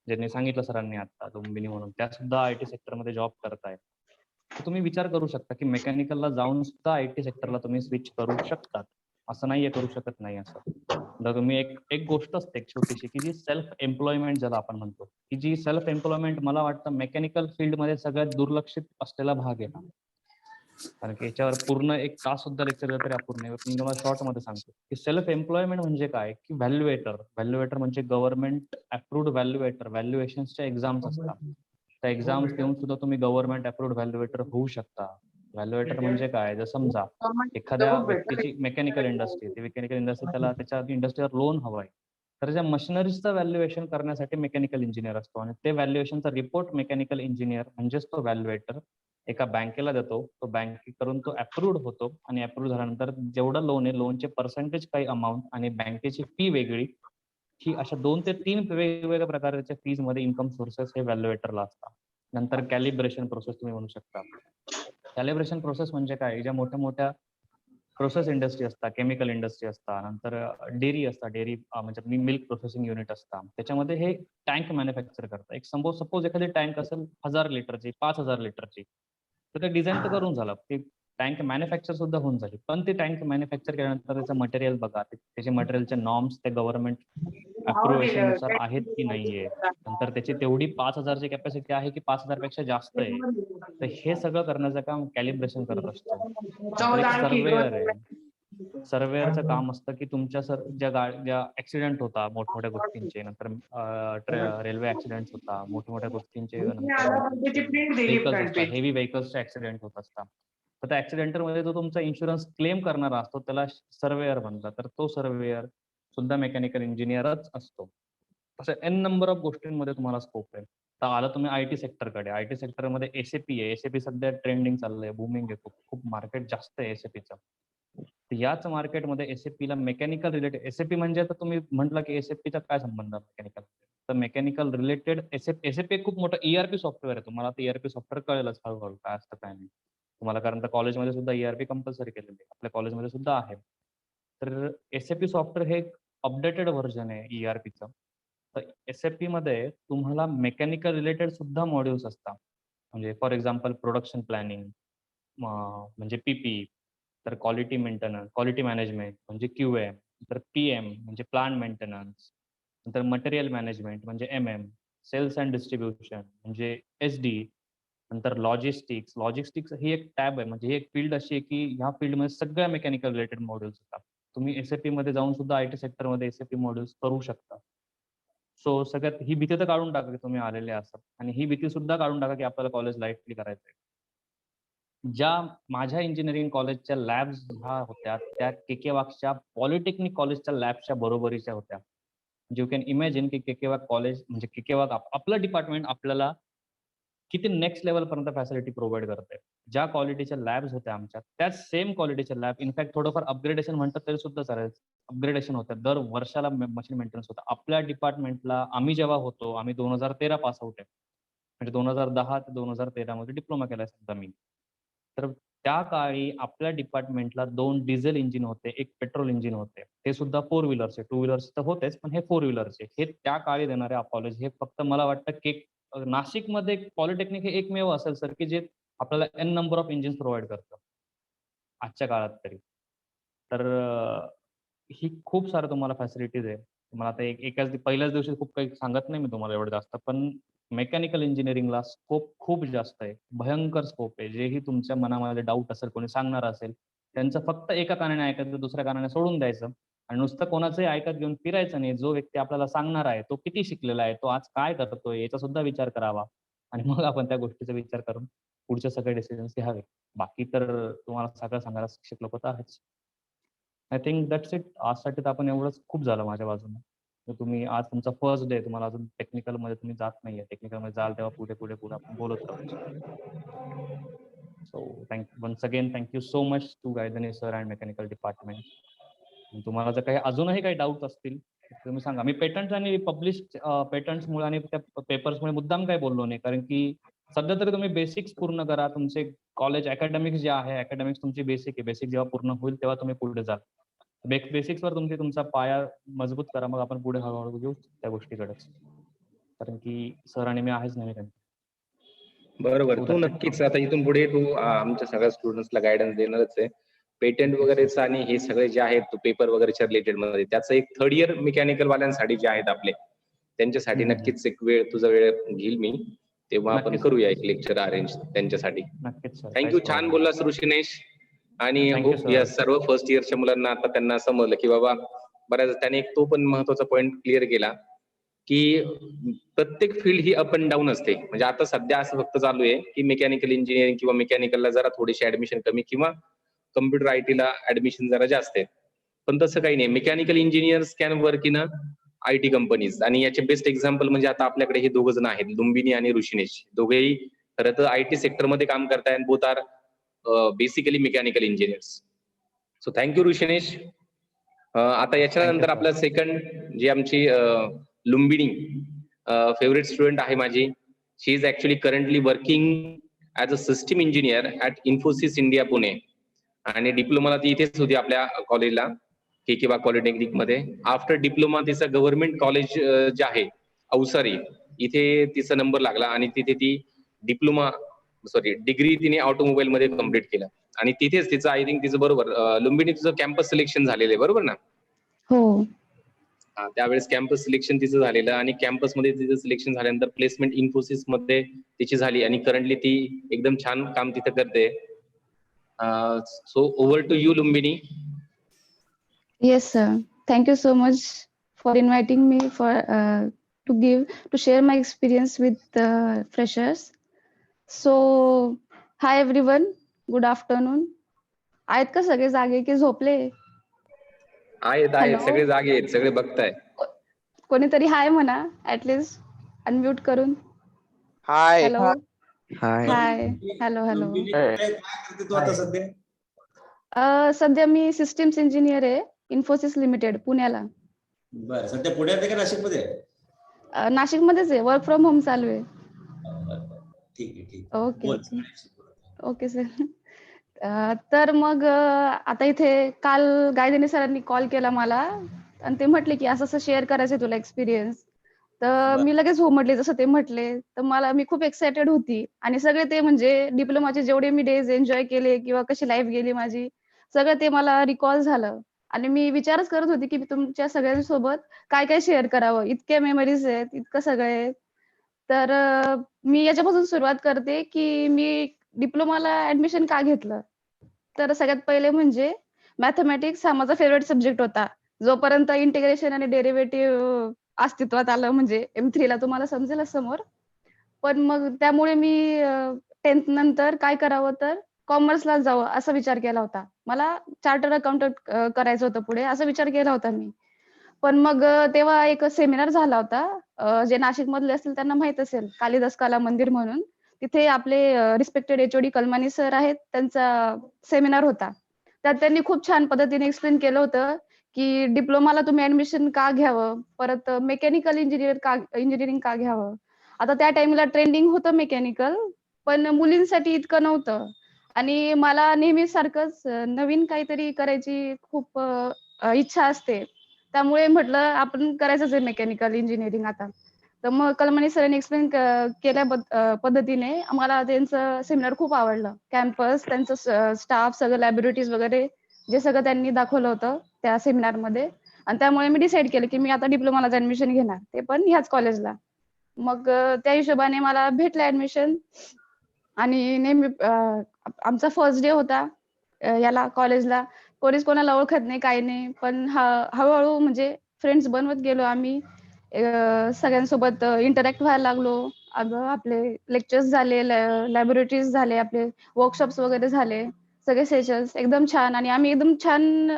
ज्यांनी सांगितलं सरांनी आता, लुंबिनी म्हणून, त्या सुद्धा IT सेक्टरमध्ये जॉब करतायत. तर तुम्ही विचार करू शकता की मेकॅनिकलला जाऊन सुद्धा IT सेक्टरला तुम्ही स्विच करू शकतात. असं नाहीये करू शकत नाही असं. तर तुम्ही एक गोष्ट असते एक छोटीशी, की जी सेल्फ एम्प्लॉयमेंट ज्याला आपण म्हणतो, की जी सेल्फ एम्प्लॉयमेंट मला वाटतं मेकॅनिकल फील्डमध्ये सगळ्यात दुर्लक्षित असलेला भाग आहे. कारण की याच्यावर पूर्ण एक तास सुद्धा लेक्चर दिलं तरी अपूर्ण आहे. मी तुम्हाला शॉर्ट मध्ये सांगतो की सेल्फ एम्प्लॉयमेंट म्हणजे काय, की व्हॅल्युएटर म्हणजे गव्हर्नमेंट अप्रूव्ड व्हॅल्युएटर, व्हॅल्युएशनच्या एक्झाम्स असतात. त्या एक्झाम्स देऊन सुद्धा तुम्ही गव्हर्नमेंट अप्रूव्ड व्हॅल्युएटर होऊ शकता. व्हॅल्युएटर म्हणजे काय, जर समजा एखाद्या व्यक्तीची मेकॅनिकल इंडस्ट्री, ती मेकॅनिकल इंडस्ट्री त्याला त्याच्या इंडस्ट्रीवर लोन हवं आहे, तर त्या मशिनरीजचं व्हॅल्युएशन करण्यासाठी मेकॅनिकल इंजिनियर असतो, आणि ते व्हॅल्युएशनचा रिपोर्ट मेकॅनिकल इंजिनियर म्हणजेच तो व्हॅल्युएटर एका बँकेला देतो. तो बँकेकडून तो अप्रूव्ड होतो, आणि अप्रूव्ह झाल्यानंतर जेवढं लोन आहे, लोनचे पर्सेंटेज काही अमाऊंट आणि बँकेची फी वेगळी, ही अशा 2 ते 3 वेगवेगळ्या प्रकारच्या फीज मध्ये इन्कम सोर्सेस हे व्हॅल्युएटरला असतात. नंतर कॅलिब्रेशन प्रोसेस तुम्ही म्हणू शकता. कॅलिब्रेशन प्रोसेस म्हणजे काय, ज्या मोठ्या मोठ्या प्रोसेस इंडस्ट्री असतात, केमिकल इंडस्ट्री असतात, नंतर डेअरी असतात, डेअरी म्हणजे मिल्क प्रोसेसिंग युनिट असतात, त्याच्यामध्ये हे टँक मॅन्युफॅक्चर करतात. एक सपोज एखादी टँक असेल 1000 लिटरची, 5000 लिटरची, तर ते डिझाईन तर करून झालं, ते टँक मॅन्युफॅक्चर सुद्धा होऊन झाली. पण ते टँक मॅन्युफॅक्चर केल्यानंतर त्याचं मटेरियल बघा, त्याचे मटेरियलचे नॉर्म्स ते गव्हर्नमेंट अप्रुव्हेशन नुसार आहेत की नाहीये, नंतर त्याची तेवढी 5000 ची कॅपॅसिटी आहे की 5000 पेक्षा जास्त आहे. तर हे सगळं करण्याचं काम कॅलिब्रेशन करत असतो. नंतर एक सर्वेअर आहे. सर्वेअरचं काम असतं की तुमच्या ज्या ऍक्सिडेंट होता मोठमोठ्या गोष्टींचे, नंतर रेल्वे ऍक्सिडेंट होता, मोठमोठ्या गोष्टींचे, नंतर व्हेकल्स असतात, हेवी व्हेकल्सचे ऍक्सिडेंट होत असतात. तर त्या ऍक्सिडेंटमध्ये जो तुमचा इन्शुरन्स क्लेम करणारा असतो त्याला सर्वेअर म्हणतात. तर तो सर्वेअर सुद्धा मेकॅनिकल इंजिनियरच असतो. तसं एन नंबर ऑफ गोष्टींमध्ये तुम्हाला स्कोप आहे. तर आला तुम्ही आयटी सेक्टरकडे. आयटी सेक्टरमध्ये एसएपी आहे. एसएपी सध्या ट्रेंडिंग चाललंय, बूमिंग आहे खूप. खूप मार्केट जास्त आहे एसएपीचं. तर याच मार्केटमध्ये एसएपीला मेकॅनिकल रिलेटेड एसएपी म्हणजे आता तुम्ही म्हटलं की एसएपीचा काय संबंध आहे मेकॅनिकल? तर मेकॅनिकल रिलेटेड एसएपी एक खूप मोठं ईआरपी सॉफ्टवेअर आहे. तुम्हाला आता ईआरपी सॉफ्टवेअर कळेलच हळूहळू काय असतं काय नाही. तुम्हाला कारण तर कॉलेजमध्ये सुद्धा ईआरपी कंपल्सरी केलेलं आहे. आपल्या कॉलेजमध्ये सुद्धा आहे. तर एसएपी सॉफ्टवेअर हे एक अपडेटेड व्हर्जन आहे ईआरपीचं. तर एसएपी मध्ये तुम्हाला मेकॅनिकल रिलेटेड सुद्धा मॉड्यूल्स असतात. म्हणजे फॉर एक्झाम्पल प्रोडक्शन प्लॅनिंग म्हणजे पीपी, तर क्वालिटी मेंटेनन्स, क्वालिटी मॅनेजमेंट म्हणजे क्यूएम, तर पीएम म्हणजे प्लांट मेंटेनन्स, नंतर मटेरियल मॅनेजमेंट म्हणजे एमएम, सेल्स अँड डिस्ट्रीब्युशन म्हणजे एसडी, नंतर लॉजिस्टिक्स. लॉजिस्टिक्स ही एक टॅब आहे, म्हणजे ही एक फील्ड अशी आहे की ह्या फील्डमध्ये सगळ्या मेकॅनिकल रिलेटेड मॉड्यूल्स असतात. तुम्ही एसएपी मध्ये जाऊन सुद्धा आयटी सेक्टरमध्ये एसएपी मॉड्यूल्स करू शकता. सो सगळ्यात ही भीती तर काढून टाका की तुम्ही आलेले असाल, आणि ही भीती सुद्धा काढून टाका की आपल्याला कॉलेज लाईटली करायचंय. ज्या माझ्या इंजिनिअरिंग कॉलेजच्या लॅब्स ह्या होत्या त्या केकेवाकच्या पॉलिटेक्निक कॉलेजच्या लॅबच्या बरोबरीच्या होत्या. यू कॅन इमॅजिन की केकेवाक कॉलेज म्हणजे केकेवाक आपलं डिपार्टमेंट आपल्याला किती नेक्स्ट लेवलपर्यंत फॅसिलिटी प्रोव्हाइड करते. ज्या क्वालिटीच्या लॅब्स होत्या आमच्या, त्याच सेम क्वालिटीच्या लॅब, इनफॅक्ट थोडंफार अपग्रेडेशन म्हणतात तरी सुद्धा चालेल. अपग्रेडेशन होतं. दर वर्षाला मशीन मेंटेनन्स होतं. आपल्या डिपार्टमेंटला आम्ही जेव्हा होतो, आम्ही 2013 पास आउट आहे. म्हणजे 2010 ते 2013 मध्ये डिप्लोमा केलाय समजा मी. तर त्या काळी आपल्या डिपार्टमेंटला 2 डिझेल इंजिन होते, 1 पेट्रोल इंजिन होते. ते सुद्धा 4 व्हीलरचे. 2 व्हीलर्स तर होतेच, पण हे 4 व्हीलरचे. हे त्या काळी देणारे कॉलेज हे फक्त मला वाटतं की नाशिकमध्ये पॉलिटेक्निक हे एकमेव असेल सर, की जे आपल्याला n number of engines provide करतं. आजच्या काळात तरी. तर ही खूप सारं तुम्हाला फॅसिलिटीज आहे. तुम्हाला आता पहिल्याच दिवशी खूप काही सांगत नाही मी तुम्हाला एवढं जास्त. पण मेकॅनिकल इंजिनिअरिंगला स्कोप खूप जास्त आहे. भयंकर स्कोप आहे. जेही तुमच्या मनामध्ये डाऊट असेल, कोणी सांगणार असेल, त्यांचं फक्त एका कानाने ऐकायचं, दुसऱ्या कानाने सोडून द्यायचं. आणि नुसतं कोणाचंही ऐकत घेऊन फिरायचं नाही. जो व्यक्ती आपल्याला सांगणार आहे, तो किती शिकलेला आहे, तो आज काय करतोय, याचा सुद्धा विचार करावा. आणि मग आपण त्या गोष्टीचा विचार करून पुढचे सगळे डिसिजन्स घ्यावे. बाकी तर तुम्हाला सगळं सांगायला शिक्षक लोक तर आहेच. I think that's it. आजसाठी तर आपण एवढंच खूप झालं माझ्या बाजूने. तर तुम्ही आज तुमचा फर्स्ट डे, तुम्हाला अजून टेक्निकलमध्ये तुम्ही जात नाहीये. टेक्निकलमध्ये जाल तेव्हा पुढे आपण बोलत राहू. So once again thank you so much to Gaydhani sir and mechanical department. तुम्हाला जर काही अजूनही काही डाऊट असतील तर तुम्ही सांगा. मी पेटंट्स आणि पब्लिश पेटंट्समुळे आणि त्या पेपर्समुळे मुद्दाम काही बोललो नाही, कारण की सध्या तरी तुम्ही बेसिक्स पूर्ण करा. तुमचे कॉलेज अकॅडमिक्स जे आहे, अकॅडमिक्स तुमची बेसिक आहे. बेसिक जेव्हा पूर्ण होईल तेव्हा तुम्ही पुढे जाल. बेसिक्सवर तुमचा पाया मजबूत करा, मग आपण पुढे हळूहळू घेऊ त्या गोष्टीकडेच. कारण की सर आणि मी आहेच नाही त्यांनी. बरोबर. तू नक्कीच आता इथून पुढे तू आमच्या सगळ्या स्टुडंट्सला गायडन्स देणारच आहे. पेटंट वगैरेचं आणि हे सगळे जे आहेत पेपर वगैरेच्या रिलेटेड मध्ये, त्याचं एक थर्ड इयर मेकॅनिकल वाल्यांसाठी जे आहेत आपले, त्यांच्यासाठी नक्कीच एक तुझा वेळ घेईल मी. तेव्हा आपण नक्कीच. करूया एक लेक्चर अरेंज त्यांच्यासाठी. नक्कीच सर. थँक्यू. छान बोललास ऋषिनेश. आणि Thank you, होप sir. या सर्व फर्स्ट इयरच्या मुलांना आता त्यांना समजलं की बाबा बऱ्याच त्याने एक तो पण महत्वाचा पॉईंट क्लिअर केला की प्रत्येक field he up and down असते. म्हणजे आता सध्या असं फक्त चालू आहे की मेकॅनिकल इंजिनिअरिंग किंवा मेकॅनिकलला जरा थोडीशी ऍडमिशन कमी किंवा कम्प्युटर आयटीला ऍडमिशन जरा जास्त आहे. पण तसं काही नाही. Mechanical engineers can work in IT companies. आणि याचे बेस्ट एक्झाम्पल म्हणजे आता आपल्याकडे हे दोघ जण आहेत, लुंबिनी आणि ऋषिनेश. दोघेही खरं तर आयटी सेक्टरमध्ये काम करतायत. Both are basically mechanical engineers. So thank you Rishinesh. आता याच्यानंतर आपलं सेकंड जी आमची लुंबिनी फेवरेट स्टुडंट आहे माझी. She is actually currently working as a system engineer at Infosys India Pune. आणि डिप्लोमाला ती इथेच होती आपल्या कॉलेजला, केकेबा पॉलिटेक्निक मध्ये. आफ्टर डिप्लोमा तिचं गव्हर्नमेंट कॉलेज जे आहे अवसारी, इथे तिचा नंबर लागला आणि तिथे ती डिग्री तिने ऑटोमोबाईल मध्ये कम्प्लीट केलं. आणि तिथेच तिचं आय थिंक तिचं बरोबर लुंबिनी तुझं कॅम्पस सिलेक्शन झालेलं आहे बरोबर ना? हो. त्यावेळेस कॅम्पस सिलेक्शन तिचं झालेलं आणि कॅम्पसमध्ये तिचं सिलेक्शन झाल्यानंतर प्लेसमेंट इन्फोसिस मध्ये तिची झाली आणि करंटली ती एकदम छान काम तिथे करते. So over to you Lumbini. Yes, sir. Thank you so much for inviting me to share my experience with freshers. So, hi everyone. Good afternoon. आहेत का सगळे जागे की झोपले? आहेत Hello? सगळे जागे आहेत, सगळे बघताय. कोणीतरी हाय म्हणा ऍटलिस्ट अनम्यूट करून. Hi. Hello hi. Hi. Hello hello. काय करते तू आता सध्या? सध्या मी सिस्टीम्स इंजिनियर आहे इन्फोसिस लिमिटेड पुण्याला. बरं, सध्या पुण्यात आहे का नाशिकमध्ये आहे? नाशिकमध्येच आहे, वर्क फ्रॉम होम चालू आहे. ठीक आहे ठीक आहे. ओके बोल. Okay okay sir. तर मग आता इथे काल गायधनी सरांनी कॉल केला मला आणि ते म्हटले की असं असं शेअर करायचंय तुला एक्सपिरियन्स. तर बरं. मी लगेच हो म्हटले जसं ते म्हटले. तर मी खूप एक्सायटेड होती आणि सगळे ते म्हणजे डिप्लोमाचे जेवढे मी डेज एन्जॉय केले किंवा कशी लाईफ गेली माझी, सगळं ते मला रिकॉल झालं. आणि मी विचारच करत होती की तुमच्या सगळ्यांसोबत काय काय शेअर करावं. इतक्या मेमरीज आहेत, इतकं सगळं आहे. तर मी याच्यापासून सुरुवात करते की मी डिप्लोमाला ऍडमिशन का घेतलं. तर सगळ्यात पहिले म्हणजे मॅथमॅटिक्स हा माझा फेवरेट सब्जेक्ट होता. जोपर्यंत इंटिग्रेशन आणि डेरिव्हेटिव्ह अस्तित्वात आलं म्हणजे M3 ला तुम्हाला समजेलच समोर. पण मग त्यामुळे मी 10th नंतर काय करावं तर कॉमर्सला जावं असा विचार केला होता. मला चार्टर्ड अकाउंटंट करायचं होतं पुढे असा विचार केला होता मी. पण मग तेव्हा एक सेमिनार झाला होता. जे नाशिकमधले असतील त्यांना माहित असेल कालिदास कला मंदिर म्हणून. तिथे आपले रिस्पेक्टेड HOD कलमानी सर आहेत, त्यांचा सेमिनार होता. त्यात त्यांनी खूप छान पद्धतीने एक्सप्लेन केलं होतं की डिप्लोमाला तुम्ही ऍडमिशन का घ्यावं, परत मेकॅनिकल इंजिनिअरिंग का घ्यावं. आता त्या टाइमला ट्रेंडिंग होतं मेकॅनिकल, पण मुलींसाठी इतकं नव्हतं. आणि मला नेहमी सारखंच नवीन काहीतरी करायची खूप इच्छा असते. त्यामुळे म्हटलं आपण करायचंच आहे मेकॅनिकल इंजिनिअरिंग आता. तर मग कलमानी सरांनी एक्सप्लेन केल्या पद्धतीने मला त्यांचं सेमिनार खूप आवडलं. कॅम्पस, त्यांचं स्टाफ, सगळं लॅबोरेटरीज वगैरे जे सगळं त्यांनी दाखवलं होतं त्या सेमिनारमध्ये. आणि त्यामुळे मी डिसाईड केलं की मी आता डिप्लोमालाच ऍडमिशन घेणार, ते पण ह्याच कॉलेजला. मग त्या हिशोबाने मला भेटलं ऍडमिशन. आणि नेहमी आमचा फर्स्ट डे होता याला कॉलेजला. कोणीच कोणाला ओळखत नाही, काही नाही. पण हळूहळू म्हणजे फ्रेंड्स बनवत गेलो आम्ही. सगळ्यांसोबत इंटरॅक्ट व्हायला लागलो. अगं आपले लेक्चर्स झाले, लॅबोरेटरीज झाले, आपले वर्कशॉप्स वगैरे झाले, सगळे सेशन्स एकदम छान. आणि आम्ही एकदम छान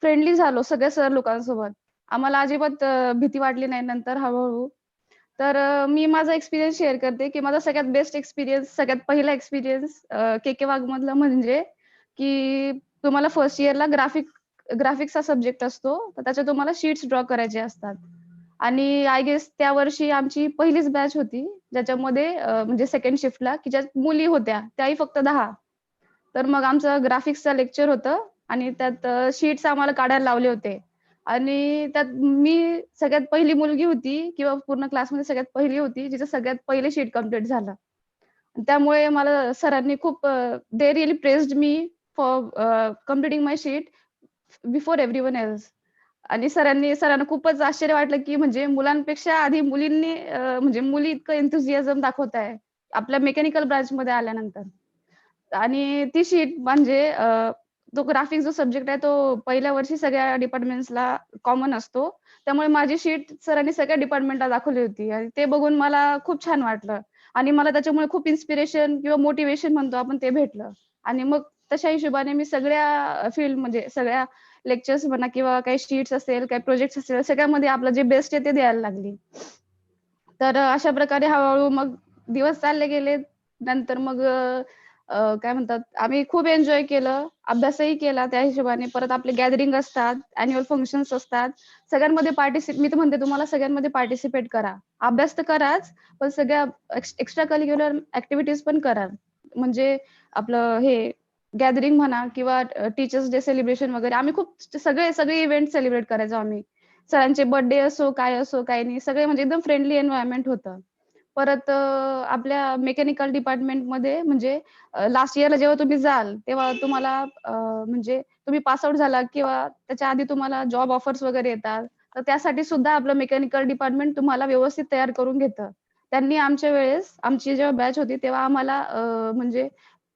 फ्रेंडली झालो सगळ्या सर लोकांसोबत. आम्हाला अजिबात भीती वाटली नाही नंतर हळूहळू. तर मी माझा एक्सपिरियन्स शेअर करते की माझा सगळ्यात बेस्ट एक्सपिरियन्स, सगळ्यात पहिला एक्सपिरियन्स KK वाघ मधला म्हणजे की तुम्हाला फर्स्ट इयरला ग्राफिक्सचा सब्जेक्ट असतो. तर त्याच्यात तुम्हाला शीट्स ड्रॉ करायचे असतात. आणि आय गेस त्या वर्षी आमची पहिलीच बॅच होती ज्याच्यामध्ये म्हणजे सेकंड शिफ्टला की ज्यात मुली होत्या त्याही फक्त 10. तर मग आमचं ग्राफिक्सचं लेक्चर होतं आणि त्यात शीट्स आम्हाला काढायला लावले होते. आणि त्यात मी सगळ्यात पहिली मुलगी होती किंवा पूर्ण क्लासमध्ये सगळ्यात पहिली होती जिचं सगळ्यात पहिले शीट कम्प्लीट झालं. त्यामुळे मला सरांनी खूप they really pressed me for completing my sheet before everyone else. आणि सरांना खूपच आश्चर्य वाटलं की म्हणजे मुलांपेक्षा आधी मुलींनी म्हणजे मुली इतकं एन्थुझियाझम दाखवत आहे आपल्या मेकॅनिकल ब्रांचमध्ये आल्यानंतर. आणि ती शीट म्हणजे तो ग्राफिक्स जो सब्जेक्ट आहे तो पहिल्या वर्षी सगळ्या डिपार्टमेंट्सला कॉमन असतो. त्यामुळे माझी शीट सरांनी सगळ्या डिपार्टमेंटला दाखवली होती आणि ते बघून मला खूप छान वाटलं. आणि मला त्याच्यामुळे खूप इन्स्पिरेशन किंवा मोटिवेशन म्हणतो आपण ते भेटलं. आणि मग तशा हिशोबाने मी सगळ्या फील्ड म्हणजे सगळ्या लेक्चर्स म्हणा किंवा काही शीट्स असेल, काही प्रोजेक्ट्स असेल, सगळ्यामध्ये आपलं जे बेस्ट आहे ते द्यायला लागली. तर अशा प्रकारे हळूहळू मग दिवस चालले गेले. नंतर मग काय म्हणतात आम्ही खूप एन्जॉय केलं, अभ्यासही केला त्या हिशोबाने. परत आपले गॅदरिंग असतात, अॅन्युअल फंक्शन्स असतात, सगळ्यांमध्ये मी तर म्हणते तुम्हाला सगळ्यांमध्ये पार्टिसिपेट करा. अभ्यास तर कराच, पण सगळ्या एक्स्ट्रा करिक्युलर ऍक्टिव्हिटीज पण करा. म्हणजे आपलं हे गॅदरिंग म्हणा किंवा टीचर्स डे सेलिब्रेशन वगैरे आम्ही खूप सगळे इव्हेंट सेलिब्रेट करायचो आम्ही. सरांचे बर्थडे असो, काय असो, काही नाही, सगळे म्हणजे एकदम फ्रेंडली एन्व्हायरमेंट होतं. परत आपल्या मेकॅनिकल डिपार्टमेंटमध्ये म्हणजे लास्ट इयरला जेव्हा तुम्ही जाल तेव्हा तुम्हाला म्हणजे तुम्ही पास आउट झाला किंवा त्याच्या आधी तुम्हाला जॉब ऑफर्स वगैरे येतात. तर त्यासाठी सुद्धा आपलं मेकॅनिकल डिपार्टमेंट तुम्हाला व्यवस्थित तयार करून घेतं. त्यांनी आमच्या वेळेस आमची जेव्हा बॅच होती तेव्हा आम्हाला म्हणजे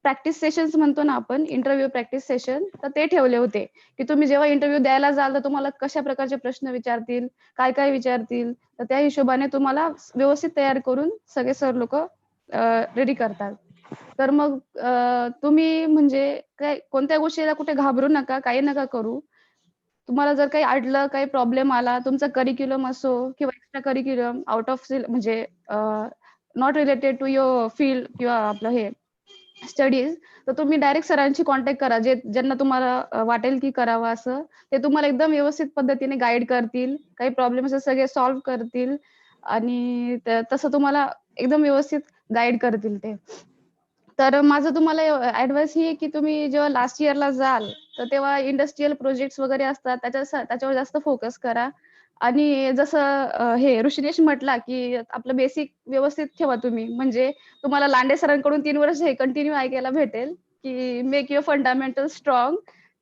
प्रॅक्टिस सेशन्स म्हणतो ना आपण, इंटरव्ह्यू प्रॅक्टिस सेशन, तर ते ठेवले होते की तुम्ही जेव्हा इंटरव्ह्यू द्यायला जाल तर तुम्हाला कशा प्रकारचे प्रश्न विचारतील, काय काय विचारतील. तर त्या हिशोबाने तुम्हाला व्यवस्थित तयार करून सगळे सर लोक रेडी करतात. तर मग तुम्ही म्हणजे काय कोणत्या गोष्टीला कुठे घाबरू नका, काही नका करू. तुम्हाला जर काही अडलं, काही प्रॉब्लेम आला, तुमचा करिक्युलम असो किंवा एक्स्ट्रा करिक्युलम आउट ऑफ म्हणजे not related to your field किंवा आपलं हे स्टडीज, तर तुम्ही डायरेक्ट सरांशी कॉन्टॅक्ट करा. ज्यांना तुम्हाला वाटेल की करावं असं. ते तुम्हाला एकदम व्यवस्थित पद्धतीने गाईड करतील. काही प्रॉब्लेम असेल सगळे सॉल्व्ह करतील आणि तसं तुम्हाला एकदम व्यवस्थित गाईड करतील ते. तर माझं तुम्हाला ॲडवाइस ही आहे की तुम्ही जेव्हा लास्ट इयरला जाल, तर तेव्हा इंडस्ट्रियल प्रोजेक्ट्स वगैरे असतात त्याच्यावर जास्त फोकस करा. आणि जसं हे ऋषिकेश म्हटला की आपलं बेसिक व्यवस्थित ठेवा तुम्ही. म्हणजे तुम्हाला लांडे सरांकडून 3 वर्ष हे कंटिन्यू ऐकायला भेटेल की मेक युअर फंडामेंटल स्ट्रॉंग.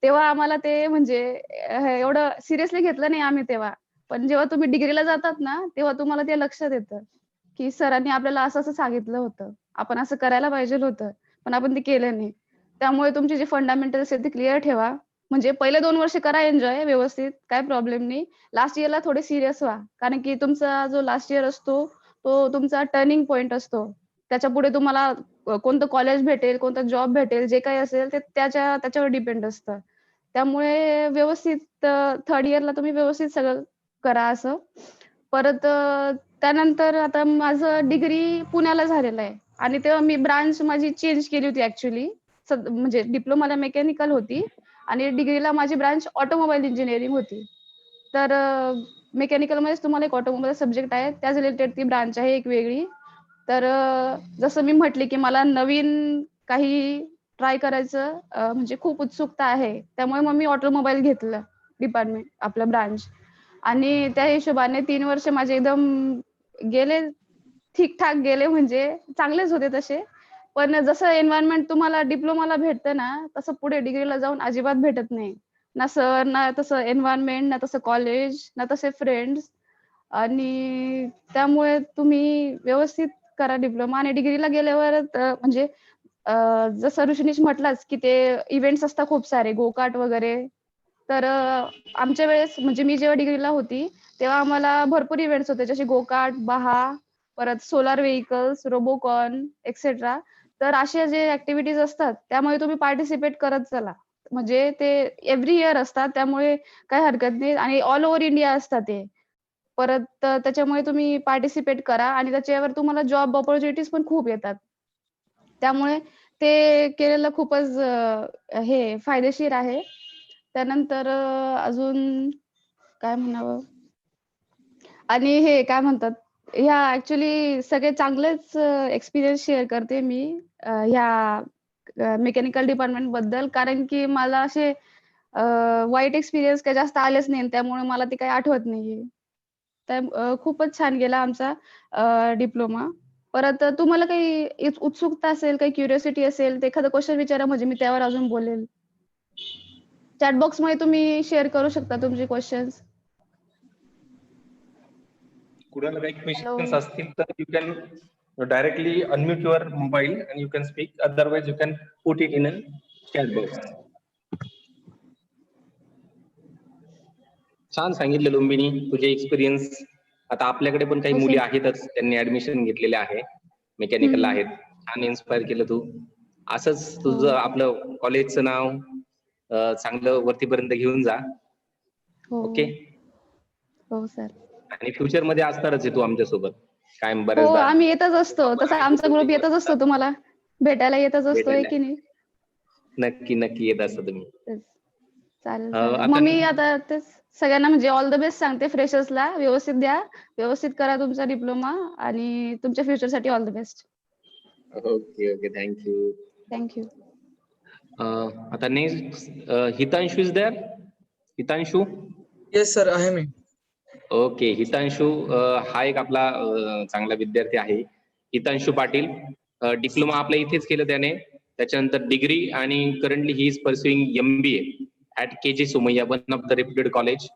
तेव्हा आम्हाला ते म्हणजे एवढं सिरियसली घेतलं नाही आम्ही तेव्हा. पण जेव्हा तुम्ही डिग्रीला जातात ना, तेव्हा तुम्हाला ते लक्षात येतं की सरांनी आपल्याला असं-असं सांगितलं होतं. आपण असं करायला पाहिजे होतं, पण आपण ते केलं नाही. त्यामुळे तुमचे जे फंडामेंटल्स आहेत ते क्लिअर ठेवा. म्हणजे पहिले 2 वर्ष करा एन्जॉय व्यवस्थित, काही प्रॉब्लेम नाही. लास्ट इयरला थोडे सीरियस व्हा. कारण की तुमचा जो लास्ट इयर असतो, तो तुमचा टर्निंग पॉइंट असतो. त्याच्यापुढे तुम्हाला कोणतं कॉलेज भेटेल, कोणता जॉब भेटेल, जे काही असेल ते त्याच्यावर डिपेंड असतं. त्यामुळे व्यवस्थित 3rd इयरला तुम्ही व्यवस्थित सगळं करा असं. परत त्यानंतर आता माझं डिग्री पुण्याला झालेलं आहे आणि तेव्हा मी ब्रांच माझी चेंज केली होती ॲक्चुअली. म्हणजे डिप्लोमाला मेकॅनिकल होती आणि डिग्रीला माझी ब्रांच ऑटोमोबाईल इंजिनिअरिंग होती. तर मेकॅनिकलमध्येच तुम्हाला एक ऑटोमोबाईल सब्जेक्ट आहे. त्याच रिलेटेड ती ब्रांच आहे एक वेगळी. तर जसं मी म्हटले, की मला नवीन काही ट्राय करायचं म्हणजे खूप उत्सुकता आहे. त्यामुळे मग मी ऑटोमोबाईल घेतलं डिपार्टमेंट आपलं ब्रांच आणि त्या हिशोबाने 3 वर्ष माझे एकदम गेले, ठीक-ठाक गेले म्हणजे चांगलेच होते तसे. पण जसं एन्व्हायर्नमेंट तुम्हाला डिप्लोमाला भेटतं ना, तसं पुढे डिग्रीला जाऊन अजिबात भेटत नाही. ना सर, ना तसं एन्व्हायर्नमेंट, ना तसं कॉलेज, ना तसे फ्रेंड्स आणि त्यामुळे तुम्ही व्यवस्थित करा डिप्लोमा आणि डिग्रीला गेल्यावर म्हणजे जसं ऋषिकेश म्हटलाच, की ते इव्हेंट्स असतात खूप सारे गो-कार्ट वगैरे. तर आमच्या वेळेस म्हणजे मी जेव्हा डिग्रीला होती, तेव्हा आम्हाला भरपूर इव्हेंट्स होते जसे गो-कार्ट, बहा, परत सोलार व्हेइकल्स, रोबोकॉन एक्सेट्रा. तर अशा जे ॲक्टिव्हिटीज असतात, त्यामुळे तुम्ही पार्टिसिपेट करत चला. म्हणजे ते एव्हरी इयर असतात, त्यामुळे काही हरकत नाही आणि ऑल ओव्हर इंडिया असतात ते. परत त्याच्यामुळे तुम्ही पार्टिसिपेट करा आणि त्याच्यावर तुम्हाला जॉब अपॉर्च्युनिटीज पण खूप येतात. त्यामुळे ते केलेलं खूपच हे फायदेशीर आहे. त्यानंतर अजून काय म्हणावं? आणि हे काय म्हणतात, ह्या ॲक्चुअली सगळे चांगलेच एक्सपिरियन्स शेअर करते मी ह्या मेकॅनिकल डिपार्टमेंटबद्दल. कारण की मला असे वाईट एक्सपिरियन्स काही जास्त आलेच नाही. त्यामुळे मला ते काही आठवत नाहीये. तर खूपच छान गेला आमचा डिप्लोमा. परत तुम्हाला काही उत्सुकता असेल, काही क्युरिओसिटी असेल, तर एखादा क्वेशन विचारा म्हणजे मी त्यावर अजून बोलेल. चॅट बॉक्समध्ये तुम्ही शेअर करू शकता तुमचे क्वेशन्स. कुणाला काही हॅलो. क्वेश्चन्स असतील तर you can directly unmute your mobile and you can speak. Otherwise you can put it in a chat box. छान सांगितलं लुंबिनी तुझे एक्सपिरियन्स. आता आपल्याकडे पण काही हो मुली सर. आहेतच, त्यांनी ऍडमिशन घेतलेले आहे, मेकॅनिकल हं. आहेत. छान इन्स्पायर केलं तू. असंच हो. तुझं आपलं कॉलेजचं नाव चांगलं वरतीपर्यंत घेऊन जा. हो. ओके. हो सर. आणि फ्युचर मध्ये असणारच आहे तू आमच्यासोबत कायम हो, बऱ्याचदा. आम्ही येतच असतो. आपण तसा आम्ही आमचा कुठं ग्रुप ते येतच असतो करत तुम्हाला भेटायला येतच असतो, आहे भेटायला की नाही? नक्की नक्की येत असता तुम्ही. तेच. चालेल, चालेल. मग आता मी आता तेच सगळ्यांना म्हणजे ऑल द बेस्ट सांगते फ्रेशर्सला. व्यवस्थित द्या, व्यवस्थित करा तुमचा डिप्लोमा आणि तुमच्या फ्युचरसाठी all the best. Okay okay thank you. Thank you. आता next Hitanshu is there. Hitanshu. Yes sir, आहे मी. ओके हितांशू हा एक आपला चांगला विद्यार्थी आहे. हितांशू पाटील डिप्लोमा आपल्या इथेच केलं त्याने. त्याच्यानंतर डिग्री आणि currently he is pursuing MBA at KJ Somaiya, one of the reputed college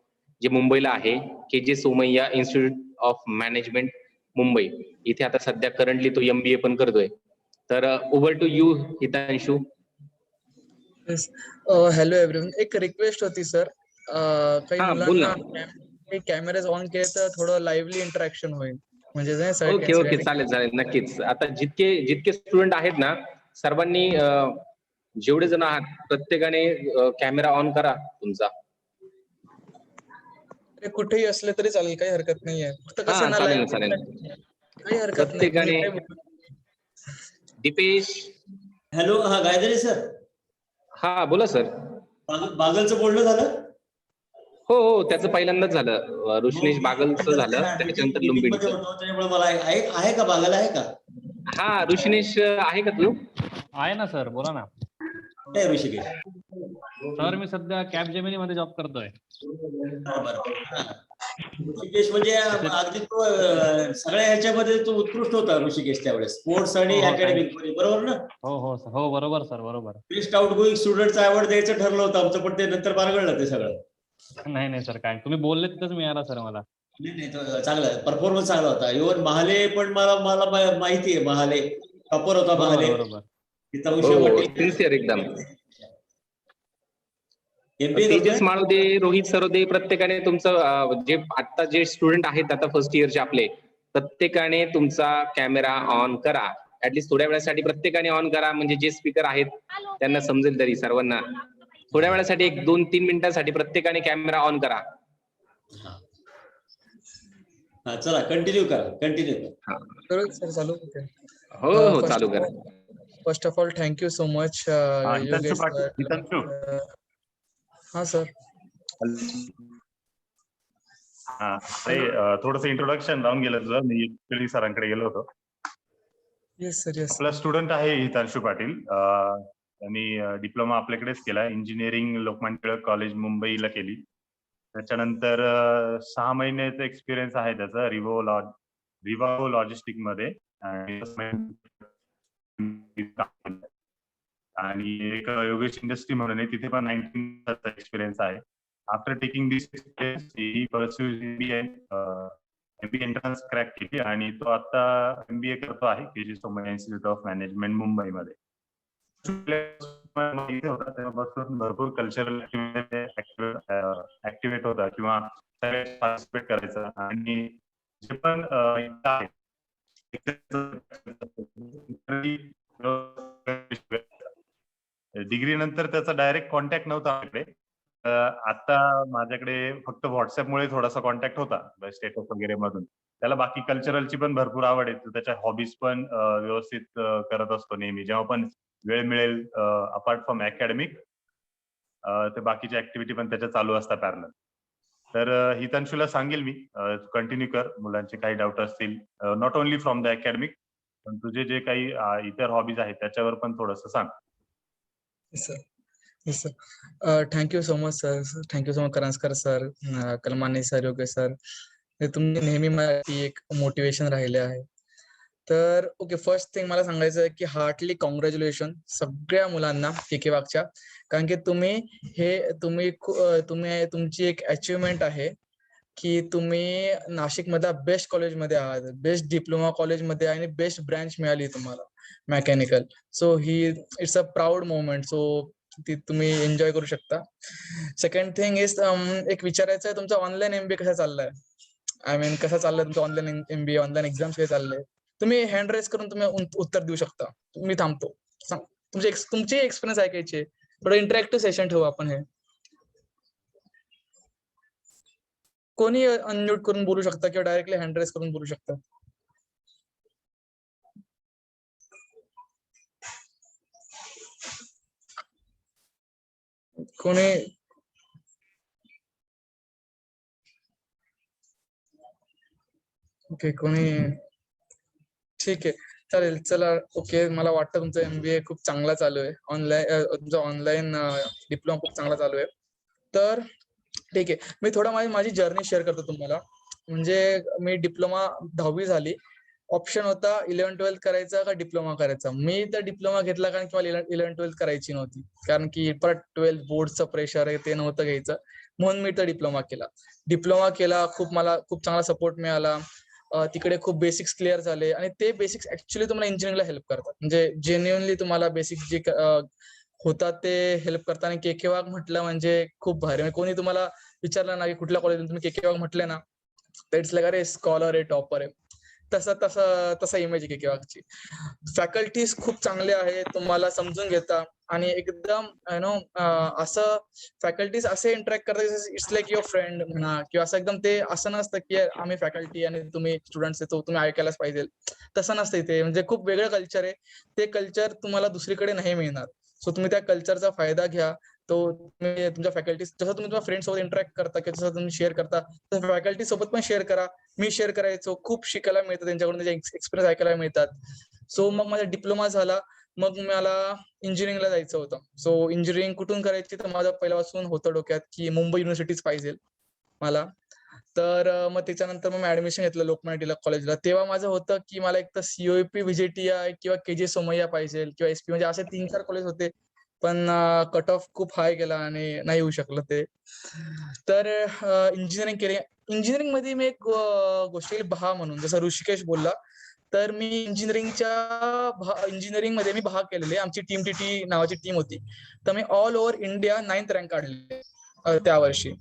जे मुंबईला आहे. KJ Somaiya institute of management Mumbai. इथे आता सध्या करंटली तो MBA पण करतोय. तर over to you Hitanshu. Yes. Hello everyone. एक रिक्वेस्ट होती सर. काही हा बोल ना. मुलांना कॅमेराज ऑन केले तर थोडं लाईव्हली इंटरॅक्शन होईल. म्हणजे नाही ओके ओके चालेल चालेल नक्कीच. आता जितके स्टुडंट आहेत ना सर्वांनी जेवढे जण आहात प्रत्येकाने कॅमेरा ऑन करा तुमचा. ते कुठेही असले तरी चालेल, काही हरकत नाहीये. फक्त कसं हा ना चालेल live चालेल. काही हरकत नाही. प्रत्येकाने जे काही दीपेश. हॅलो, हा गायधनी सर, हा बोला सर. बागलचं बोलणं झालं? हो हो, त्याचं पहिल्यांदाच झालं. ऋषिनेश हो, बागलचं झालं, त्याच्यानंतर मीटिंग मध्ये लुंबिनीचं. होतो, त्याच्यामुळे मला आहे का बागल आहे का? हा ऋषिनेश आहे का तू? आहे ना सर, बोला ना. काय ऋषिकेश? सर मी सध्या कॅब जेमिनी मध्ये जॉब करतोय. ऋषिकेश म्हणजे अगदी तो सगळ्या ह्याच्यामध्ये तो उत्कृष्ट होता ऋषिकेश त्यावेळेस, स्पोर्ट्स आणि हो, हो, अकॅडमिक मध्ये, बरोबर ना? हो बरोबर सर, बरोबर. बेस्ट आउट गोईंग स्टुडंटचा अवॉर्ड द्यायचं ठरलं होतं आमचं, पण ते नंतर बारगळलं ते सगळं. नाही सर, काय तुम्ही बोलले तिथंच मिळाला सर मला. नाही तो चांगला परफॉर्मन्स चांगला होता. इव्हन महाले पण मला माहिती आहे, महाले टॉपर होता महाले. बरोबर. हितांशु पाटील सिन्सिअर एकदम. MBA तेजस करतोय. माळुदे, रोहित सरोदे, प्रत्येकाने तुमचं जे आता जे स्टुडंट आहेत आता फर्स्ट इयरचे आपले, प्रत्येकाने तुमचा कॅमेरा ऑन करा. ऍटलीस्ट थोड्या वेळासाठी प्रत्येकाने ऑन करा, म्हणजे जे स्पीकर आहेत त्यांना समजेल तरी सर्वांना. थोड्या वेळासाठी 1-2-3 मिनिटांसाठी प्रत्येकाने कॅमेरा ऑन करा. हा चला कंटिन्यू करा. सर चालू होते. हो हो, चालू करा. First of all thank you so much Yogesh sir. हा सर. थोडस इंट्रोडक्शन राहून गेलं तुझं. मी ऍक्च्युअली सरांकडे गेलो होतो. Yes sir, yes. आपला स्टुडंट आहे हितांशु पाटील. त्यांनी डिप्लोमा आपल्याकडेच केला, इंजिनिअरिंग लोकमान्य टिळक कॉलेज मुंबईला केली. त्याच्यानंतर 6 महिन्याचा एक्सपिरियन्स आहे त्याचा रिव्हो लॉजिस्टिक मध्ये, आणि एक योगेश इंडस्ट्री म्हणून आहे, तिथे पण 19 एक्सपिरियन्स आहे. आफ्टर टेकिंग दिस एक्सपिरियन्स ही परस्यूज MBA एंट्रन्स क्रॅक केली आणि तो आता MBA करतो आहे KG Somaiya institute of management मुंबईमध्ये. तेव्हापासून भरपूर कल्चरल ऍक्टिव्हेट होता किंवा पार्टिसिपेट करायचा, आणि जे पण डिग्री नंतर त्याचा डायरेक्ट कॉन्टॅक्ट नव्हता आपल्याकडे. आता माझ्याकडे फक्त व्हॉट्सअपमुळे थोडासा कॉन्टॅक्ट होता स्टेटस वगैरे मधून. त्याला बाकी कल्चरलची पण भरपूर आवड आहे, त्याच्या हॉबीज पण व्यवस्थित करत असतो नेहमी, जेव्हा पण वेळ मिळेल अपार्ट फ्रॉम अकॅडमिक. ते बाकीच्या ऍक्टिव्हिटी पण त्याच्या चालू असतात पॅरलल. तर हितांशूला सांगेल मी, कंटिन्यू कर, मुलांचे काही डाऊट असतील not only from the academic, पण तुझे जे काही इतर हॉबीज आहेत त्याच्यावर पण थोडंसं सांग. Yes sir. Thank you so much sir. Thank you so much Karanjkar sir, Kalmane sir, Yogesh sir. तुम्ही नेहमी माझी एक मोटिवेशन राहिले आहे. तर ओके, फर्स्ट थिंग मला सांगायचं आहे की हार्टली कॉंग्रॅच्युलेशन सगळ्या मुलांना केकेवाकच्या, कारण की तुम्ही तुमची एक अचिव्हमेंट आहे की तुम्ही नाशिक मधल्या बेस्ट कॉलेजमध्ये आहात, बेस्ट डिप्लोमा कॉलेजमध्ये, आणि बेस्ट ब्रँच मिळाली तुम्हाला mechanical. So it's a proud moment. So ती तुम्ही एन्जॉय करू शकता. सेकंड थिंग इज एक विचारायचं आहे, तुमचा ऑनलाईन MBA कसा चाललाय? आय मीन कसा चाललाय तुमचा ऑनलाईन MBA, ऑनलाईन एक्झाम्स कसे चालले? तुम्ही हँड रेस करून तुम्ही उत्तर देऊ शकता. मी थांबतो. तुमची एक्सपिरियन्स ऐकायची, थोडं इंटरॅक्टिव्ह सेशन ठेवू आपण. हे कोणी अनम्यूट करून बोलू शकता किंवा डायरेक्टली हँड रेस करून बोलू शकता. कोणी ओके, कोणी ठीक आहे, चालेल. चला ओके, मला वाटतं तुमचा MBA खूप चांगला चालू आहे. तुमचा ऑनलाईन डिप्लोमा खूप चांगला चालू आहे. तर ठीक आहे, मी थोडा माझी जर्नी शेअर करतो तुम्हाला. म्हणजे मी डिप्लोमा 10वी झाली, ऑप्शन होता 11-12 करायचा का डिप्लोमा करायचा. मी तर डिप्लोमा घेतला, कारण की मला 11-12 करायची नव्हती, कारण की परत 12 बोर्डचं प्रेशर आहे ते नव्हतं घ्यायचं, म्हणून मी तर डिप्लोमा केला. मला खूप चांगला सपोर्ट मिळाला. तिकडे खूप बेसिक्स क्लिअर झाले, आणि ते बेसिक्स ऍक्च्युअली तुम्हाला इंजिनिअरिंगला हेल्प करतात. म्हणजे जेन्युअनली तुम्हाला बेसिक्स जे होतात ते हेल्प करतात. आणि KK वाघ म्हटलं म्हणजे खूप भारी. म्हणजे कोणी तुम्हाला विचारलं ना की कुठल्या कॉलेजला, तुम्ही KK वाघ म्हटले ना, तर इट्स लाईक अरे स्कॉलर आहे, टॉपर आहे. तसा तसा तसा इमेज आहे केकेवाकची. फॅकल्टीज खूप चांगले आहे, तुम्हाला समजून घेता आणि एकदम नो असं फॅकल्टीज असे इंटरॅक्ट करतात इट्स लाईक युअर फ्रेंड म्हणा, किंवा असं एकदम ते असं नसतं की आम्ही फॅकल्टी आणि तुम्ही स्टुडंट्स येतो तुम्ही ऐकायलाच पाहिजे, तसं नसतं इथे. म्हणजे खूप वेगळं कल्चर आहे, ते कल्चर तुम्हाला दुसरीकडे नाही मिळणार. सो तुम्ही त्या कल्चरचा फायदा घ्या. तो तुम्ही तुमच्या फॅकल्टी जसं तुम्ही तुमच्या फ्रेंड सोबत इंटरॅक्ट करता किंवा जसं तुम्ही शेअर करता तर फॅकल्टी सोबत पण शेअर करा. मी शेअर करायचो, खूप शिकायला मिळतं त्यांच्याकडून, त्याचे एक्सपिरियन्स ऐकायला मिळतात. सो मग माझा डिप्लोमा झाला, मग मला इंजिनिअरिंगला जायचं होतं. सो इंजिनिअरिंग कुठून करायची तर माझं पहिल्यापासून होतं डोक्यात की मुंबई युनिव्हर्सिटीच पाहिजे मला. तर मग त्याच्यानंतर मग मी ऍडमिशन घेतलं लोकमान्य टिळक कॉलेजला. तेव्हा माझं होतं की मला एक तर सीओईपी व्हीजेटीआय किंवा केजे सोमय्या पाहिजे किंवा एसपी, म्हणजे असे 3-4 कॉलेज होते. पण कट ऑफ खूप हाय गेला आणि नाही होऊ शकलं ते. तर इंजिनिअरिंग केली. इंजिनिअरिंग मध्ये मी एक गोष्ट केली भा म्हणून, जसं ऋषिकेश बोलला. तर मी इंजिनिअरिंग मध्ये मी भाग केलेले. आमची टीम टीटी नावाची टीम होती. तर मी all over India 9th rank काढले त्या वर्षी.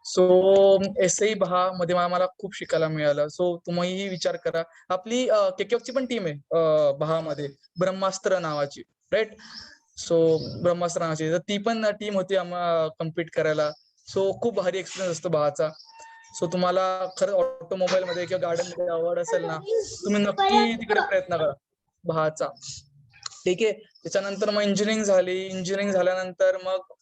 सो एसई भा मध्ये मला खूप शिकायला मिळालं. सो तुम्हीही विचार करा. आपली केकेओची पण टीम आहे भा मध्ये, ब्रह्मास्त्र नावाची, राईट. सो ब्रह्मास्त्र नावाची तर ती पण टीम होती कम्पीट करायला. सो खूप भारी एक्सपिरियन्स असतो भाचा. सो तुम्हाला खरंच ऑटोमोबाईल मध्ये किंवा गार्डन मध्ये आवड असेल ना, तुम्ही नक्की तिकडे प्रयत्न करा भाचा. ठीक आहे. त्याच्यानंतर मग इंजिनिअरिंग झाली. इंजिनिअरिंग झाल्यानंतर मग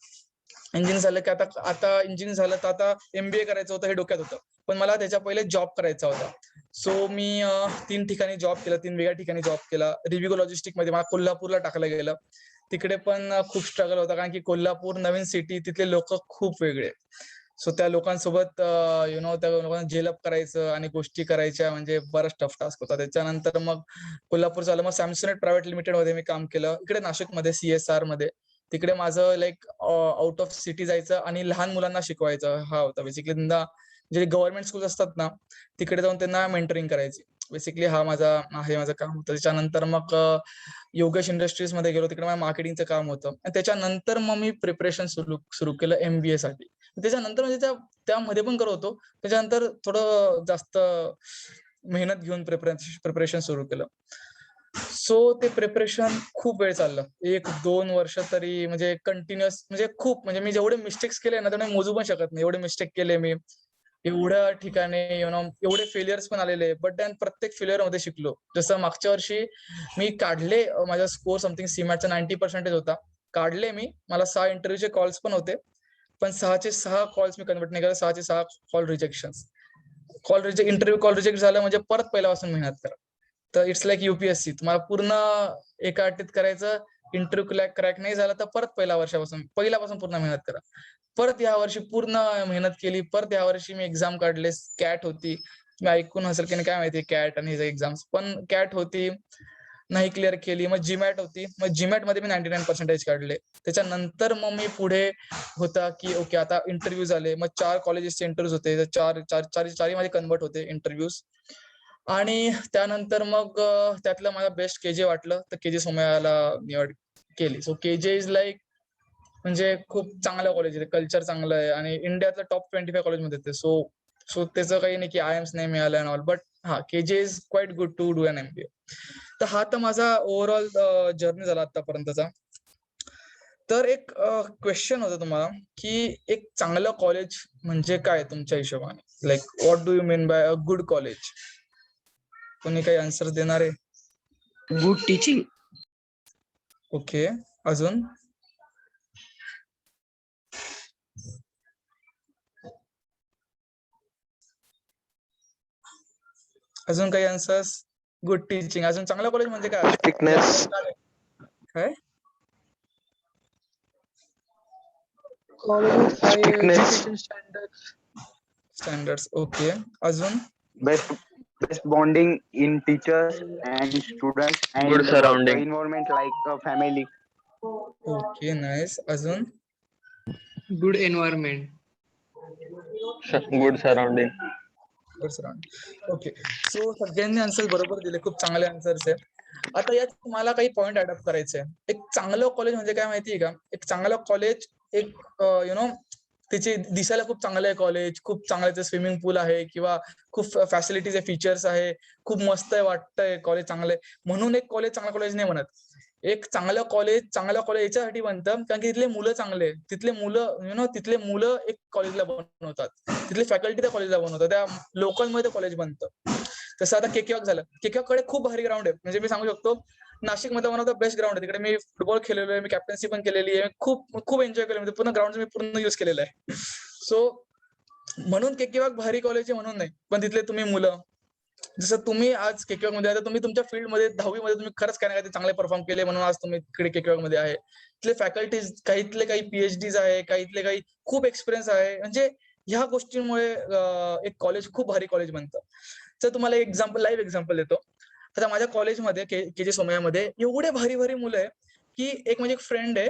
इंजिनिअरिंग झालं की आता इंजिनिअरिंग झालं तर आता एमबीए करायचं होतं हे डोक्यात होतं. पण मला त्याच्या पहिले जॉब करायचा होता. सो मी 3 ठिकाणी जॉब केला, 3 वेगळ्या ठिकाणी जॉब केला. रिव्हिगो लॉजिस्टिक मध्ये मला कोल्हापूरला टाकलं गेलं. तिकडे पण खूप स्ट्रगल होता, कारण की कोल्हापूर नवीन सिटी, तिथले लोक खूप वेगळे. सो त्या लोकांसोबत त्या लोकांना जेल अप करायचं आणि गोष्टी करायच्या, म्हणजे बराच टफ टास्क होता. त्याच्यानंतर मग कोल्हापूर झालं, मग सॅमसंग प्रायव्हेट लिमिटेड मध्ये मी काम केलं. इकडे नाशिकमध्ये CSR मध्ये. तिकडे माझं लाईक आउट ऑफ सिटी जायचं आणि लहान मुलांना शिकवायचं हा होता बेसिकली. त्यांना जे गव्हर्नमेंट स्कूल असतात ना, तिकडे जाऊन त्यांना मेंटरिंग करायची. बेसिकली हा माझं काम होतं. त्याच्यानंतर मग योगेश इंडस्ट्रीज मध्ये गेलो, तिकडे माझं मार्केटिंगचं काम होतं. आणि त्याच्यानंतर मग मी प्रिपरेशन सुरू केलं MBA साठी. त्याच्यानंतर म्हणजे त्यामध्ये पण करत होतो. त्याच्यानंतर थोडं जास्त मेहनत घेऊन प्रिपरेशन सुरू केलं. सो ते प्रिपरेशन खूप वेळ चाललं, 1-2 वर्ष तरी, म्हणजे कंटिन्युअस, म्हणजे खूप, म्हणजे मी जेवढे मिस्टेक्स केले ना, तेवढे मोजू पण शकत नाही एवढे मिस्टेक केले मी. एवढ्या ठिकाणी एवढे फेलियर्स पण आलेले, बट त्यान प्रत्येक फेलियर मध्ये शिकलो. जसं मागच्या वर्षी मी काढले, माझा स्कोर समथिंग सीमॅटचा 90% होता. काढले मी, मला 6 इंटरव्ह्यूचे कॉल्स पण होते, पण 6चे 6 कॉल्स मी कन्वर्ट नाही केले. 6चे 6 call rejections. Interview call reject झालं म्हणजे परत पहिल्यापासून मेहनत करा. तर इट्स लाईक UPSC, तुम्हाला पूर्ण एका अटेत करायचं. इंटरव्ह्यू क्रॅक नाही झाला तर परत पहिल्यापासून पूर्ण मेहनत करा. परत या वर्षी पूर्ण मेहनत केली. परत या वर्षी मी एक्झाम काढले. कॅट होती, तुम्ही ऐकून असेल की नाही काय माहिती, कॅट आणि एक्झाम्स, पण कॅट होती, नाही क्लिअर केली. मग जीमॅट होती, मग जीमॅट मध्ये मी 99% काढले. त्याच्यानंतर मग मी पुढे होता की ओके आता इंटरव्ह्यू झाले. मग 4 कॉलेजेसचे इंटरव्ह्यूज होते, चारही माझे कन्वर्ट होते इंटरव्ह्यूज. आणि त्यानंतर मग त्यातलं मला बेस्ट केजे वाटलं, तर केजे सोमय्याला निवड केली. सो केजे इज लाईक, म्हणजे खूप चांगलं कॉलेज आहे, कल्चर चांगलं आहे आणि इंडियातलं टॉप 25 कॉलेज मध्ये येते. सो त्याचं काही नाही की IIMS नाही मिळालं अँड ऑल, बट हा KJ is quite good to do an MBA. तर हा तर माझा ओव्हरऑल जर्नी झाला आतापर्यंतचा. तर एक क्वेश्चन होता तुम्हाला, की एक चांगलं कॉलेज म्हणजे काय तुमच्या हिशोबाने, like what do you mean by a good college? कोणी काही आन्सर देणार आहे? Good teaching. ओके, अजून? अजून काही आन्सर्स? Good teaching. अजून चांगलं कॉलेज म्हणजे काय? स्ट्रिक्टनेस. काय? स्ट्रिक्टनेस. स्टँडर्ड्स. ओके, अजून? Best bonding in teachers and students and Good surrounding. environment like a family. Okay, nice. अजून? Good environment. Good surrounding. Okay, so सगळ्यांनी आन्सर बरोबर दिले, खूप चांगले आन्सर्स आहे. आता यात तुम्हाला काही पॉइंट अडॉप्ट करायचे. एक चांगलं कॉलेज म्हणजे काय माहितीये का? एक चांगलं कॉलेज एक त्याचे दिसायला खूप चांगलं आहे कॉलेज, खूप चांगलं स्विमिंग पूल आहे किंवा खूप फॅसिलिटीज आहे, फीचर्स आहे, खूप मस्त आहे, वाटतंय कॉलेज चांगलं आहे म्हणून एक कॉलेज चांगलं कॉलेज नाही म्हणत. एक चांगलं कॉलेज याच्यासाठी बनतं कारण की तिथले मुलं चांगले, तिथले मुलं तिथले मुलं एक कॉलेजला बनवतात, तिथले फॅकल्टी त्या कॉलेजला बनवतात, त्या लोकांमध्ये कॉलेज बनतं. तसं आता केकेवाक झालं, केकेवाकडे खूप भारी ग्राउंड आहे, म्हणजे मी सांगू शकतो नाशिक मध्ये one of the best ground आहे. तिकडे मी फुटबॉल खेळलेलो आहे, मी कॅप्टन्सी पण केलेली आहे, खूप खूप एन्जॉय केलं, म्हणजे पूर्ण ग्राउंड मी पूर्ण युज केलेलं आहे. सो म्हणून केकेवाक भारी कॉलेज आहे म्हणून नाही, पण तिथले तुम्ही मुलं, जसं तुम्ही आज केकेवाक मध्ये आता तुम्ही तुमच्या फील्ड मध्ये 10वी मध्ये तुम्ही खरंच काय ना काय चांगले परफॉर्म केले म्हणून आज तुम्ही इकडे केकेवाक मध्ये आहे. तिथले फॅकल्टीज, काहीतले काही पीएचडीज आहे, काहीतले काही खूप एक्सपिरियन्स आहे, म्हणजे ह्या गोष्टींमुळे एक कॉलेज खूप भारी कॉलेज बनतं. तर तुम्हाला एक लाईव्ह एक्झाम्पल देतो. आता माझ्या कॉलेजमध्ये के जे सोमय्यामध्ये एवढे भारी भारी मुलं आहे की एक म्हणजे एक फ्रेंड आहे,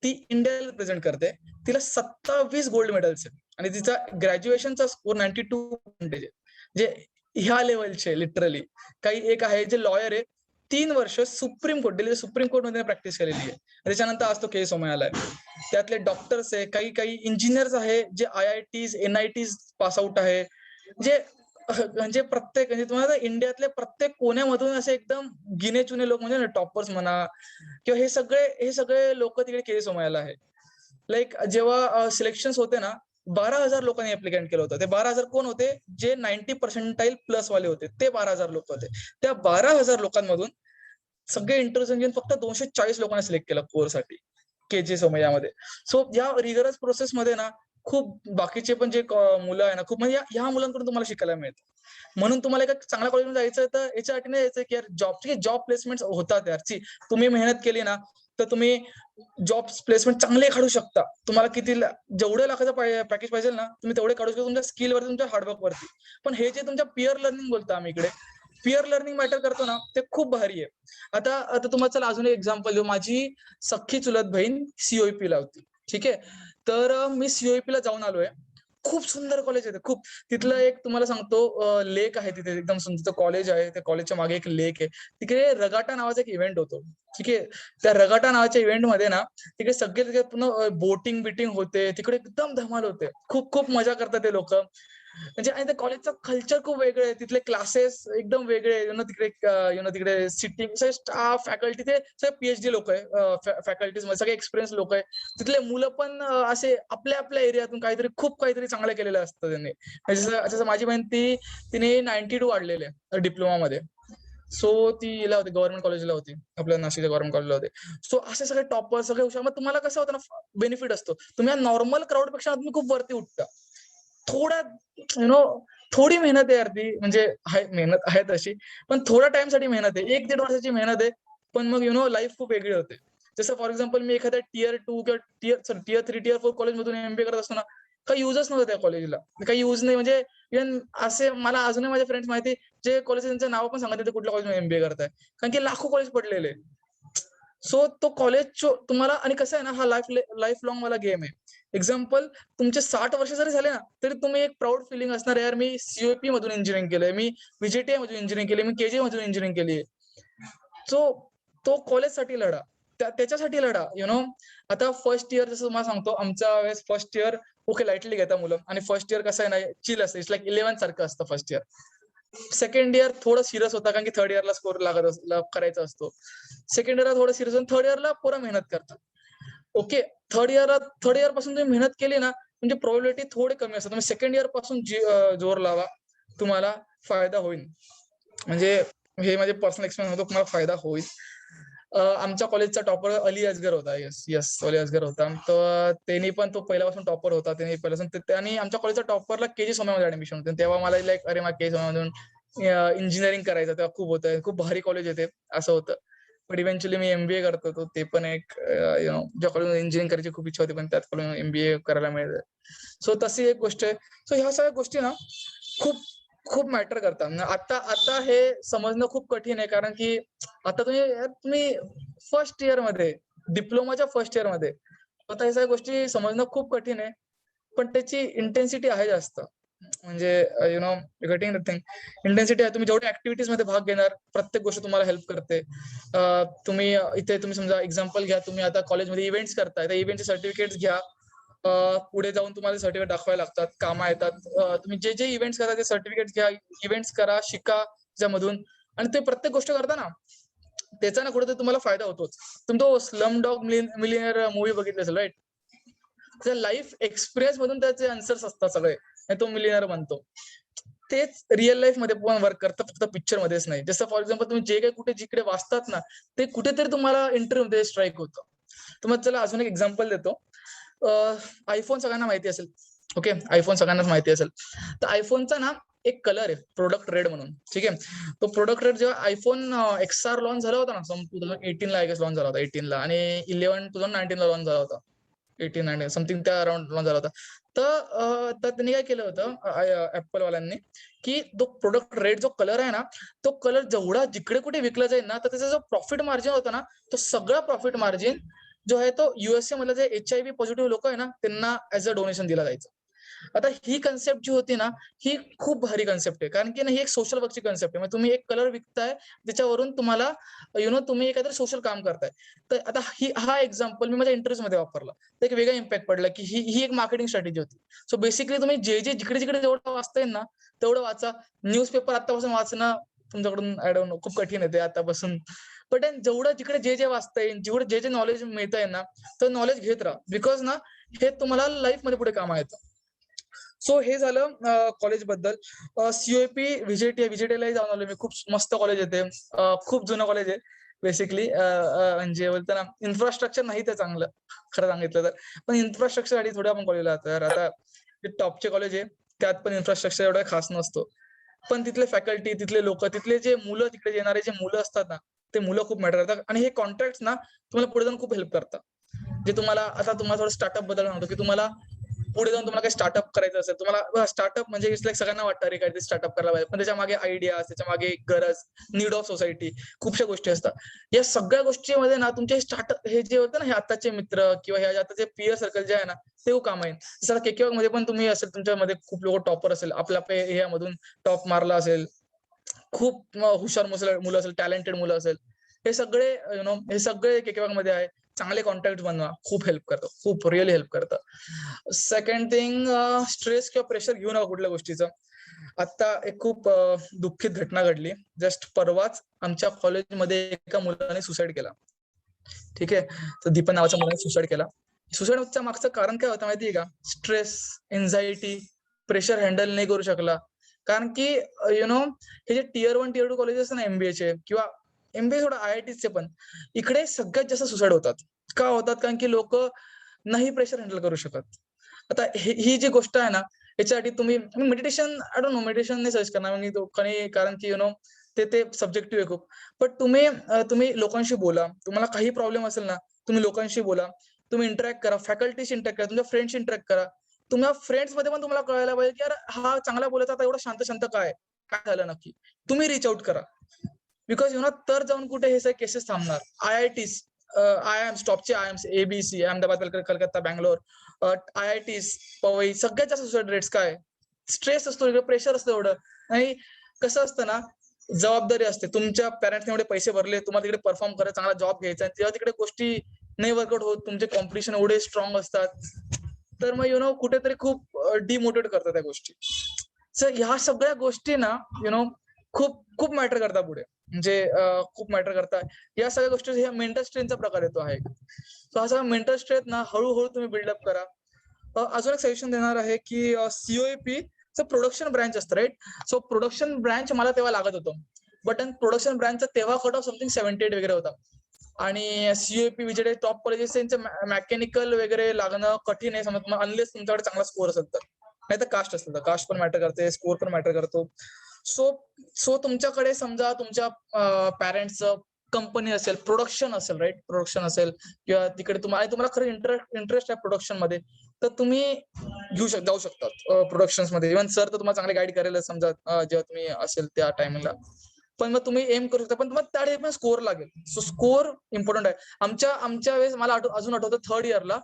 ती इंडियाला रिप्रेझेंट करते, तिला 27 गोल्ड मेडल्स आहे आणि तिचा ग्रॅज्युएशनचा स्कोर 92% आहे. जे ह्या लेवलचे लिटरली. काही एक आहे जे लॉयर आहे, 3 वर्ष दिल्ली सुप्रीम कोर्ट मध्ये प्रॅक्टिस केलेली आहे, त्याच्यानंतर आज तो के सोमय्याला आहे. त्यातले डॉक्टर्स आहे, काही इंजिनियर्स आहे जे IITs NITs पास आउट आहे, म्हणजे प्रत्येक म्हणजे तुम्हाला इंडियातल्या प्रत्येक कोण्यामधून असे एकदम गिने चुने लोक म्हणजे टॉपर्स म्हणा किंवा हे सगळे लोक तिकडे के सोमय्याला आहे. लाईक जेव्हा सिलेक्शन होते ना, 12,000 लोकांनी ऍप्लिकेंट केलं होतं. ते 12,000 कोण होते? जे 90% प्लस वाले होते, ते 12,000 लोक होते. त्या 12,000 लोकांमधून सगळे इंटरव्ह्यू घेऊन फक्त 240 लोकांना सिलेक्ट केलं कोरसाठी के जे सोमय्यामध्ये. सो या रिगरस प्रोसेस मध्ये ना खूप बाकीचे पण जे मुलं आहे ना, खूप म्हणजे ह्या मुलांकडून तुम्हाला शिकायला मिळतं. म्हणून तुम्हाला एका चांगल्या कॉलेजमध्ये जायचं तर याच्यासाठी नाही जायचं की यार जॉब प्लेसमेंट होतात यारची. तुम्ही मेहनत केली ना तर तुम्ही जॉब प्लेसमेंट चांगले काढू शकता. तुम्हाला जेवढे लाखाचं पॅकेज पाहिजे ना, तुम्ही तेवढे काढू शकता तुमच्या स्किलवरती, तुमच्या हार्डवर्क वरती. पण हे जे तुमच्या पिअर लर्निंग बोलतो आम्ही इकडे, पिअर लर्निंग मॅटर करतो ना, ते खूप भारी आहे. आता तुम्हाला चला अजून एक एक्झाम्पल देऊ. माझी सख्खी चुलत बहीण COEP ला होती, ठीक आहे. तर मी COEP ला जाऊन आलोय. खूप सुंदर कॉलेज आहे, खूप. तिथलं एक तुम्हाला सांगतो, लेक आहे तिथे, एकदम सुंदर कॉलेज आहे. त्या कॉलेजच्या मागे एक लेक आहे. तिकडे रगाटा नावाचा एक इव्हेंट होतो, ठीक आहे. त्या रगाटा नावाच्या इव्हेंट मध्ये ना तिकडे सगळे पूर्ण बोटिंग बिटिंग होते, तिकडे एकदम धमाल होते, खूप खूप मजा करतात ते लोक. म्हणजे आणि त्या कॉलेजचं कल्चर खूप वेगळं आहे, तिथले क्लासेस एकदम वेगळे, तिकडे सिटिंग स्टाफ फॅकल्टी ते सगळे PhD लोक आहे, फॅकल्टीज मध्ये सगळे एक्सपिरियन्स लोक आहे. तिथले मुलं पण असे आपल्या आपल्या एरियातून काहीतरी चांगलं केलेलं असतं त्यांनी. जसं माझी बहीण तिने 92 वाढलेले डिप्लोमा मध्ये. सो ती हिला होती, गव्हर्नमेंट कॉलेजला होती, आपल्या नाशिकच्या गव्हर्नमेंट कॉलेजला होते. सो असे सगळे टॉपर, सगळे हुशार. मग तुम्हाला कसं होतं ना, बेनिफिट असतो. तुम्ही नॉर्मल क्राऊड पेक्षा तुम्ही खूप वरती उठता. थोडी मेहनत आहे यार ती, म्हणजे मेहनत आहे तशी, पण थोड्या टाइम साठी मेहनत आहे, 1-1.5 वर्षाची मेहनत आहे. पण मग लाईफ खूप वेगळी होते. जसं फॉर एक्झाम्पल मी एखाद्या Tier 2 किंवा Tier 3 Tier 4 कॉलेज मधून MBA करत असतो ना, काही युजच नव्हतं त्या कॉलेजला, काही युज नाही. म्हणजे इव्हन असे मला अजूनही माझे फ्रेंड्स माहिती, जे कॉलेज त्यांचं नाव पण सांगत नाही कुठल्या कॉलेजमध्ये MBA करताय, कारण की लाखो कॉलेज पडलेले. सो तो कॉलेज तुम्हाला, आणि कसं आहे ना, हा लाईफ लॉंग वाला गेम आहे. एक्झाम्पल, तुमचे 60 वर्ष जरी झाले ना, तरी तुम्ही एक प्राऊड फिलिंग असणार, यार मी COEP मधून इंजिनिअरिंग केलंय, मी VJTI मधून इंजिनिअरिंग केली, मी KJ मधून इंजिनिअरिंग केली. सो तो कॉलेजसाठी लढा, त्याच्यासाठी लढा. आता फर्स्ट इयर जसं तुम्हाला सांगतो, आमच्या वेळेस फर्स्ट इयर ओके लाईटली घेता मुलं, आणि फर्स्ट इयर कसं आहे ना, चिल असतं, इट्स लाईक 11th सारखं असतं फर्स्ट इयर. सेकंड इयर थोडं सिरियस होता, कारण की थर्ड इयरला स्कोर करायचा असतो. सेकंड इयरला थोडं सिरियस, थर्ड इयरला पुरा मेहनत करतात. ओके, थर्ड इयर पासून तुम्ही मेहनत केली ना, म्हणजे प्रोबॅबिलिटी थोडी कमी असते. तुम्ही सेकंड इयर पासून जोर लावा, तुम्हाला फायदा होईल. म्हणजे हे माझे पर्सनल एक्सपिरियन्स होतो, तुम्हाला फायदा होईल. आमच्या कॉलेजचा टॉपर अली असगर होता. येस अली असगर होता. तर त्यांनी पण, तो पहिल्यापासून टॉपर होता, त्यांनी पहिल्यापासून. आणि आमच्या कॉलेजच्या टॉपरला KG सोमय्यामध्ये ऍडमिशन होतं. तेव्हा मला लाईक, अरे मला KG सोमय्यामधून इंजिनिअरिंग करायचं, तेव्हा खूप होतं, खूप भारी कॉलेज येते असं होतं. पण इव्हेंच्युअली मी MBA करतो, तो ते पण एक ज्या कॉलेजमध्ये इंजिनिअरिंग करायची खूप इच्छा होती, पण त्याच कॉलेजमध्ये MBA करायला मिळतं. सो तशी एक गोष्ट आहे. सो ह्या सगळ्या गोष्टी ना खूप खूप मॅटर करतात. आता हे समजणं खूप कठीण आहे, कारण की आता तुम्ही फर्स्ट इयर मध्ये, डिप्लोमाच्या फर्स्ट इयर मध्ये, आता ह्या सगळ्या गोष्टी समजणं खूप कठीण आहे, पण त्याची इंटेन्सिटी आहे जास्त. म्हणजे गेटिंग द थिंग, इंटेन्सिटी आहे. तुम्ही जेवढ्या ऍक्टिव्हिटीज मध्ये भाग घेणार, प्रत्येक गोष्ट तुम्हाला हेल्प करते. तुम्ही समजा एक्झाम्पल घ्या, तुम्ही आता कॉलेजमध्ये इव्हेंट्स करताय, त्या इव्हेंटचे सर्टिफिकेट्स घ्या, पुढे जाऊन तुम्हाला सर्टिफिकेट दाखवायला लागतात, कामं येतात. तुम्ही जे जे इव्हेंट्स करा ते सर्टिफिकेट घ्या, इव्हेंट्स करा, शिका त्याच्यामधून. आणि ते प्रत्येक गोष्ट करता ना त्याचा ना कुठेतरी तुम्हाला फायदा होतोच. तुम्ही तो स्लम डॉग मिलियनेअर मूवी बघितली असेल, राईट? त्या लाईफ एक्सपिरियन्स मधून त्याचे आन्सर्स असतात सगळे आणि तो मिलियनेअर बनतो. तेच रिअल लाईफ मध्ये पण वर्क करतं, फक्त पिक्चर मध्येच नाही. जसं फॉर एक्झाम्पल तुम्ही जे काही कुठे जिकडे वाचतात ना ते कुठेतरी तुम्हाला इंटरव्ह्यू मध्ये स्ट्राईक होतं. तुम्हाला चला अजून एक एक्झाम्पल देतो. आयफोन सगळ्यांना माहिती असेल, ओके? आयफोन सगळ्यांनाच माहिती असेल. तर आयफोनचा ना एक कलर आहे प्रोडक्ट रेड म्हणून, ठीक आहे? तो प्रोडक्ट रेड जेव्हा आयफोन XR लॉन्च झाला होता ना 2018 ला आय गेस लॉन्च झाला होता, 18 ला, आणि 11 2019 ला लॉन्च झाला होता, 18-19 समथिंग त्या अराउंड लॉन्च झाला होता. तर त्यांनी काय केलं होतं ऍपल वाल्यांनी, की तो प्रोडक्ट रेड जो कलर आहे ना तो कलर जेवढा जिकडे कुठे विकला जाईल ना तर त्याचा जो प्रॉफिट मार्जिन होता ना तो सगळा प्रॉफिट मार्जिन जो आहे तो USA मधले जे HIV पॉझिटिव्ह लोक आहे ना त्यांना ऍज अ डोनेशन दिला जायचं. आता ही कन्सेप्ट जी होती ना ही खूप भारी कन्सेप्ट आहे, कारण की ना ही एक सोशल वर्कची कन्सेप्ट आहे. म्हणजे तुम्ही एक कलर विकताय त्याच्यावरून तुम्हाला तुम्ही एखादं सोशल काम करताय. तर आता हा एक्झाम्पल मी माझ्या इंटरव्ह्यू मध्ये वापरला तर एक वेगळा इम्पॅक्ट पडला, की ही एक मार्केटिंग स्ट्रॅटेजी होती. सो बेसिकली तुम्ही जे जिकडे जिकडे जेवढं वाचता येईल ना तेवढं वाचा. न्यूजपेपर आतापासून वाचणं तुमच्याकडून आय डोंट नो खूप कठीण आहे ते आतापासून, बट जेवढं जिकडे जे वाचता येईल, जेवढं जे नॉलेज मिळत आहे ना तर नॉलेज घेत राहा, बिकॉज ना हे तुम्हाला लाईफ मध्ये पुढे कामा येतं. सो हे झालं कॉलेज बद्दल. COEP व्हिजिटला जाऊन आलो मी. खूप मस्त कॉलेज आहे ते, खूप जुनं कॉलेज आहे बेसिकली. म्हणजे बोलतो ना इन्फ्रास्ट्रक्चर नाही ते चांगलं खरं सांगितलं तर, पण इन्फ्रास्ट्रक्चर साठी थोडं आपण कॉलेजला जातो. तर आता टॉपचे कॉलेज आहे त्यात पण इन्फ्रास्ट्रक्चर एवढा खास नसतो, पण तिथले फॅकल्टी, तिथले लोक, तिथले जे मुलं, तिकडे येणारे जे मुलं असतात ना ते मुलं खूप मॅटर करतात. आणि हे कॉन्ट्रॅक्ट ना तुम्हाला पुढे जाऊन खूप हेल्प करतात. जे तुम्हाला आता तुम्हाला थोडं स्टार्टअप बद्दल सांगतो, की तुम्हाला पुढे जाऊन तुम्हाला काही स्टार्टअप करायचं असेल, तुम्हाला स्टार्टअप म्हणजे इट्स लाईक सगळ्यांना वाटतं अरे काहीतरी स्टार्टअप करायला पाहिजे, पण त्याच्या मागे आयडिया, त्याच्या मागे गरज, नीड ऑफ सोसायटी, खूपशा गोष्टी असतात. या सगळ्या गोष्टीमध्ये ना तुमचे स्टार्टअप हे जे होतं ना हे आताचे मित्र किंवा हे आताचे पियर सर्कल जे आहे ना ते काम आहे. जसं केकेवाक मध्ये पण तुम्ही असेल, तुमच्यामध्ये खूप लोक टॉपर असेल, आपल्या एरियामधून टॉप मारला असेल, खूप हुशार मुलं असेल, टॅलेंटेड मुलं असेल, हे सगळे हे सगळे केकेवाक मध्ये आहे. चांगले कॉन्टॅक्ट बनवा, खूप हेल्प करतं, खूप रिअली हेल्प करतं. सेकंड थिंग, स्ट्रेस किंवा प्रेशर घेऊ नका कुठल्या गोष्टीचं. आता एक खूप दुःखित घटना घडली जस्ट परवाच. आमच्या कॉलेजमध्ये एका मुलाने सुसाईड केला, ठीक आहे? तर दीपन नावाच्या मुलाने सुसाईड केला. सुसाईडच्या मागचं कारण काय होतं माहितीये का? स्ट्रेस, एन्झायटी, प्रेशर हँडल नाही करू शकला. कारण की हे जे Tier 1 Tier 2 कॉलेजेस ना MBA किंवा MBA थोडं IITचे पण इकडे सगळ्यात जास्त सुसाईड होतात. का होतात? कारण की लोक नाही प्रेशर हँडल करू शकत. आता ही जी गोष्ट आहे ना याच्यासाठी तुम्ही meditation, I don't know, meditation नाही सजेस्ट करणार मी तो, कारण की ते सब्जेक्टिव्ह आहे खूप. पण तुम्ही लोकांशी बोला. तुम्हाला काही प्रॉब्लेम असेल ना तुम्ही लोकांशी बोला, तुम्ही इंटरॅक्ट करा, फॅकल्टीशी इंटरॅक्ट करा, तुमच्या फ्रेंड्सशी इंटरॅक्ट करा. तुम्हाला फ्रेंड्स मध्ये पण तुम्हाला कळायला पाहिजे की यार हा चांगला बोलायचा, आता एवढं शांत शांत काय झालं नक्की. तुम्ही रिच आउट करा, बिकॉज तर जाऊन कुठे हे सगळे केसेस थांबणार. IITs, IIMs, टॉपचे IIMs, ABC, Ahmedabad, Calcutta, Bangalore, IITs, Powai, सगळ्यात जास्त सुसाईड रेट्स काय? स्ट्रेस असतो, प्रेशर असतं एवढं. आणि कसं असतं ना, जबाबदारी असते. तुमच्या पॅरेंट्सने एवढे पैसे भरले, तुम्हाला तिकडे परफॉर्म करायचा, चांगला जॉब घ्यायचा, आणि तेव्हा तिकडे गोष्टी नाही वर्कआउट होत, तुमचे कॉम्पिटिशन एवढे स्ट्रॉंग असतात, तर मग कुठेतरी खूप डिमोटिवेट करतात त्या गोष्टी. सर ह्या सगळ्या गोष्टी ना खूप खूप मॅटर करतात पुढे, म्हणजे खूप मॅटर करतात. या सगळ्या गोष्टी ह्या मेंटल स्ट्रेनचा प्रकार येतो आहे. सो हा सगळा मेंटल स्ट्रेन ना हळूहळू तुम्ही बिल्डअप करा. अजून एक सजेशन देणार आहे की COEP प्रोडक्शन ब्रँच असतं, राईट? सो प्रोडक्शन ब्रँच मला तेव्हा लागत होतं, बट प्रोडक्शन ब्रँचचा तेव्हा कट ऑफ समथिंग 78 वगैरे होता. आणि COEP विजेडे टॉप कॉलेजेस त्यांचं मेकॅनिकल वगैरे लागणं कठीण आहे समज, अनलेस तुमच्याकडे चांगला स्कोर असेल तर. नाही तर कास्ट असेल तर कास्ट पण मॅटर करते, स्कोर पण मॅटर करतो. सो तुमच्याकडे समजा तुमच्या पॅरेंट्सचं कंपनी असेल, प्रोडक्शन असेल, राईट? प्रोडक्शन असेल किंवा तिकडे तुम्हाला खरं इंटरेस्ट आहे प्रोडक्शन मध्ये, तर तुम्ही जाऊ शकतात प्रोडक्शन्स मध्ये. इव्हन सर तर तुम्हाला चांगले गाईड करेल समजा जेव्हा तुम्ही असेल त्या टाइमला. पण मग तुम्ही एम करू शकता, पण तुम्हाला त्यावेळी पण स्कोर लागेल. सो स्कोर इम्पॉर्टंट आहे. आमच्या वेळेस मला अजून आठवतं, थर्ड इयरला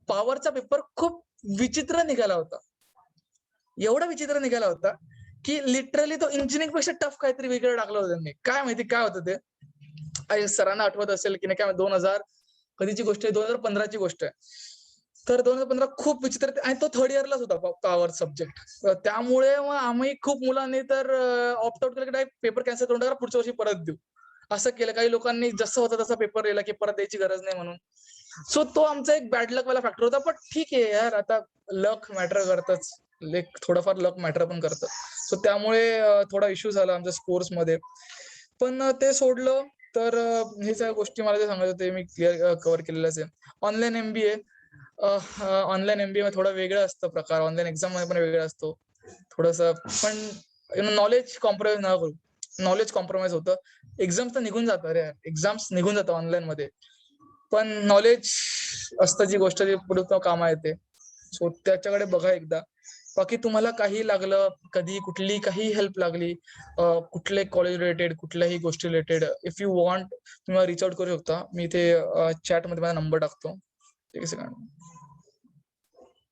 पॉवरचा पेपर खूप विचित्र निघाला होता. एवढा विचित्र निघाला होता की लिटरली तो इंजिनिअरिंग पेक्षा टफ काहीतरी वेगळं टाकलं होतं त्यांनी. काय माहिती काय होतं ते. सरांना आठवत असेल की नाही काय, 2000 कधीची गोष्ट आहे, 2015ची गोष्ट आहे. तर 2015 खूप विचित्र आणि तो थर्ड इयरलाच होता पॉवर सब्जेक्ट. त्यामुळे मग आम्ही खूप मुलांनी तर ऑप्ट आउट केलं की पेपर कॅन्सल करून टाका, पुढच्या वर्षी परत देऊ. असं केलं. काही लोकांनी जसं होतं तसा पेपर लिहिला की परत द्यायची गरज नाही म्हणून. सो तो आमचा एक बॅड लक वाला फॅक्टर होता. पण ठीक आहे यार, आता लक मॅटर करतच. थोडंफार लक मॅटर पण करतं. सो त्यामुळे थोडा इश्यू झाला आमच्या स्कोर्स मध्ये. पण ते सोडलं तर हे सगळ्या गोष्टी मला जे सांगायचं होते मी क्लिअर कव्हर केलेलंच आहे. ऑनलाईन एमबीए ऑनलाईन एमबीए थोडं वेगळं असतं प्रकार. ऑनलाईन एक्झाम मध्ये पण वेगळा असतो थोडस. पण नॉलेज कॉम्प्रोमाइज न करू. नॉलेज कॉम्प्रोमाइज होतं. एक्झाम्स तर निघून जातं रे, एक्झाम्स निघून जातं ऑनलाईन मध्ये. पण नॉलेज असतं जी गोष्ट जी पुढे कामा येते. सो त्याच्याकडे बघा एकदा. बाकी तुम्हाला काही लागलं, कधी कुठली काही हेल्प लागली, कुठले कॉलेज रिलेटेड, कुठल्याही गोष्टी रिलेटेड, इफ यू वॉन्ट तुम्ही रिच आउट करू शकता. मी इथे चॅट मध्ये माझा नंबर टाकतो. एक सेकंड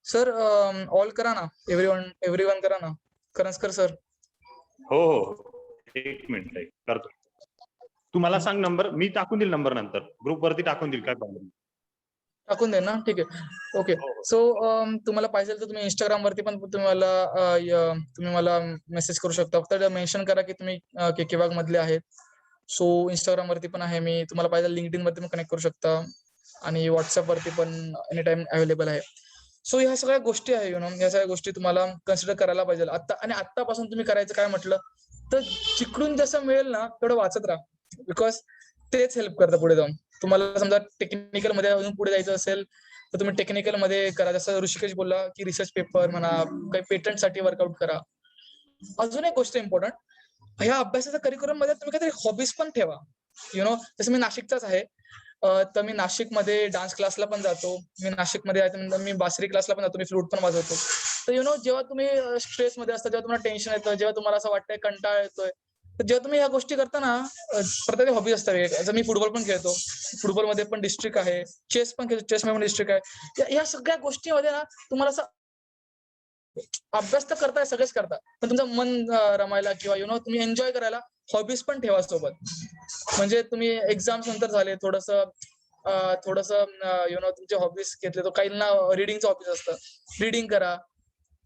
सर. ऑल करा ना, एव्हरीवन करा ना. करंजकर सर. हो हो, एक मिनिट आहे, करतो. तू मला सांग नंबर, मी टाकून देईल नंबर नंतर ग्रुप वरती टाकून देईल, काय प्रॉब्लेम. टाकून दे ना, ठीक आहे. ओके. सो तुम्हाला पाहिजे तर तुम्ही इंस्टाग्राम वरती पण तुम्ही मला मेसेज करू शकता. फक्त मेन्शन करा की तुम्ही केकेबाग मधले आहेत. सो इंस्टाग्राम वरती पण आहे मी. तुम्हाला पाहिजे लिंक्डइन वरती पण कनेक्ट करू शकता आणि व्हॉट्सअप वरती पण एनी टाइम अवेलेबल आहे. सो ह्या सगळ्या गोष्टी आहे, ह्या सगळ्या गोष्टी तुम्हाला कन्सिडर करायला पाहिजे आता. आणि आतापासून तुम्ही करायचं काय म्हटलं तर जिकडून जसं मिळेल ना तेवढं वाचत राहा. बिकॉज तेच हेल्प करतं पुढे जाऊन. तुम्हाला समजा टेक्निकल मध्ये अजून पुढे जायचं असेल तर तुम्ही टेक्निकल मध्ये करा. जसं ऋषिकेश बोलला की रिसर्च पेपर म्हणा, काही पेटंट साठी वर्कआउट करा. अजून एक गोष्ट इम्पॉर्टंट, ह्या अभ्यासाच्या करिक्युलम मध्ये तुम्ही काहीतरी हॉबीज पण ठेवा. जसं मी नाशिकचाच आहे, तर मी नाशिकमध्ये डान्स क्लासला पण जातो. मी नाशिकमध्ये मी बासरी क्लासला पण जातो. मी फ्लूट पण वाजवतो. तर जेव्हा तुम्ही स्ट्रेस मध्ये असता, जेव्हा तुम्हाला टेन्शन येतं, जेव्हा तुम्हाला असं वाटतंय कंटाळा येतोय, तर जेव्हा तुम्ही ह्या गोष्टी करता ना, प्रत्येक हॉबी असतात. जसं मी फुटबॉल पण खेळतो. फुटबॉल मध्ये पण डिस्ट्रिक्ट आहे. चेस पण खेळतो. चेस मध्ये पण डिस्ट्रिक्ट आहे. या सगळ्या गोष्टीमध्ये ना तुम्हाला असं अभ्यास तर करताय, सगळेच करता, पण तुमचं मन रमायला किंवा तुम्ही एन्जॉय करायला हॉबीज पण ठेवा सोबत. म्हणजे तुम्ही एक्झाम्स नंतर झाले थोडस तुमचे हॉबीज घेतले. तो काहींना रिडिंगचं हॉबीज असतं, रिडिंग करा.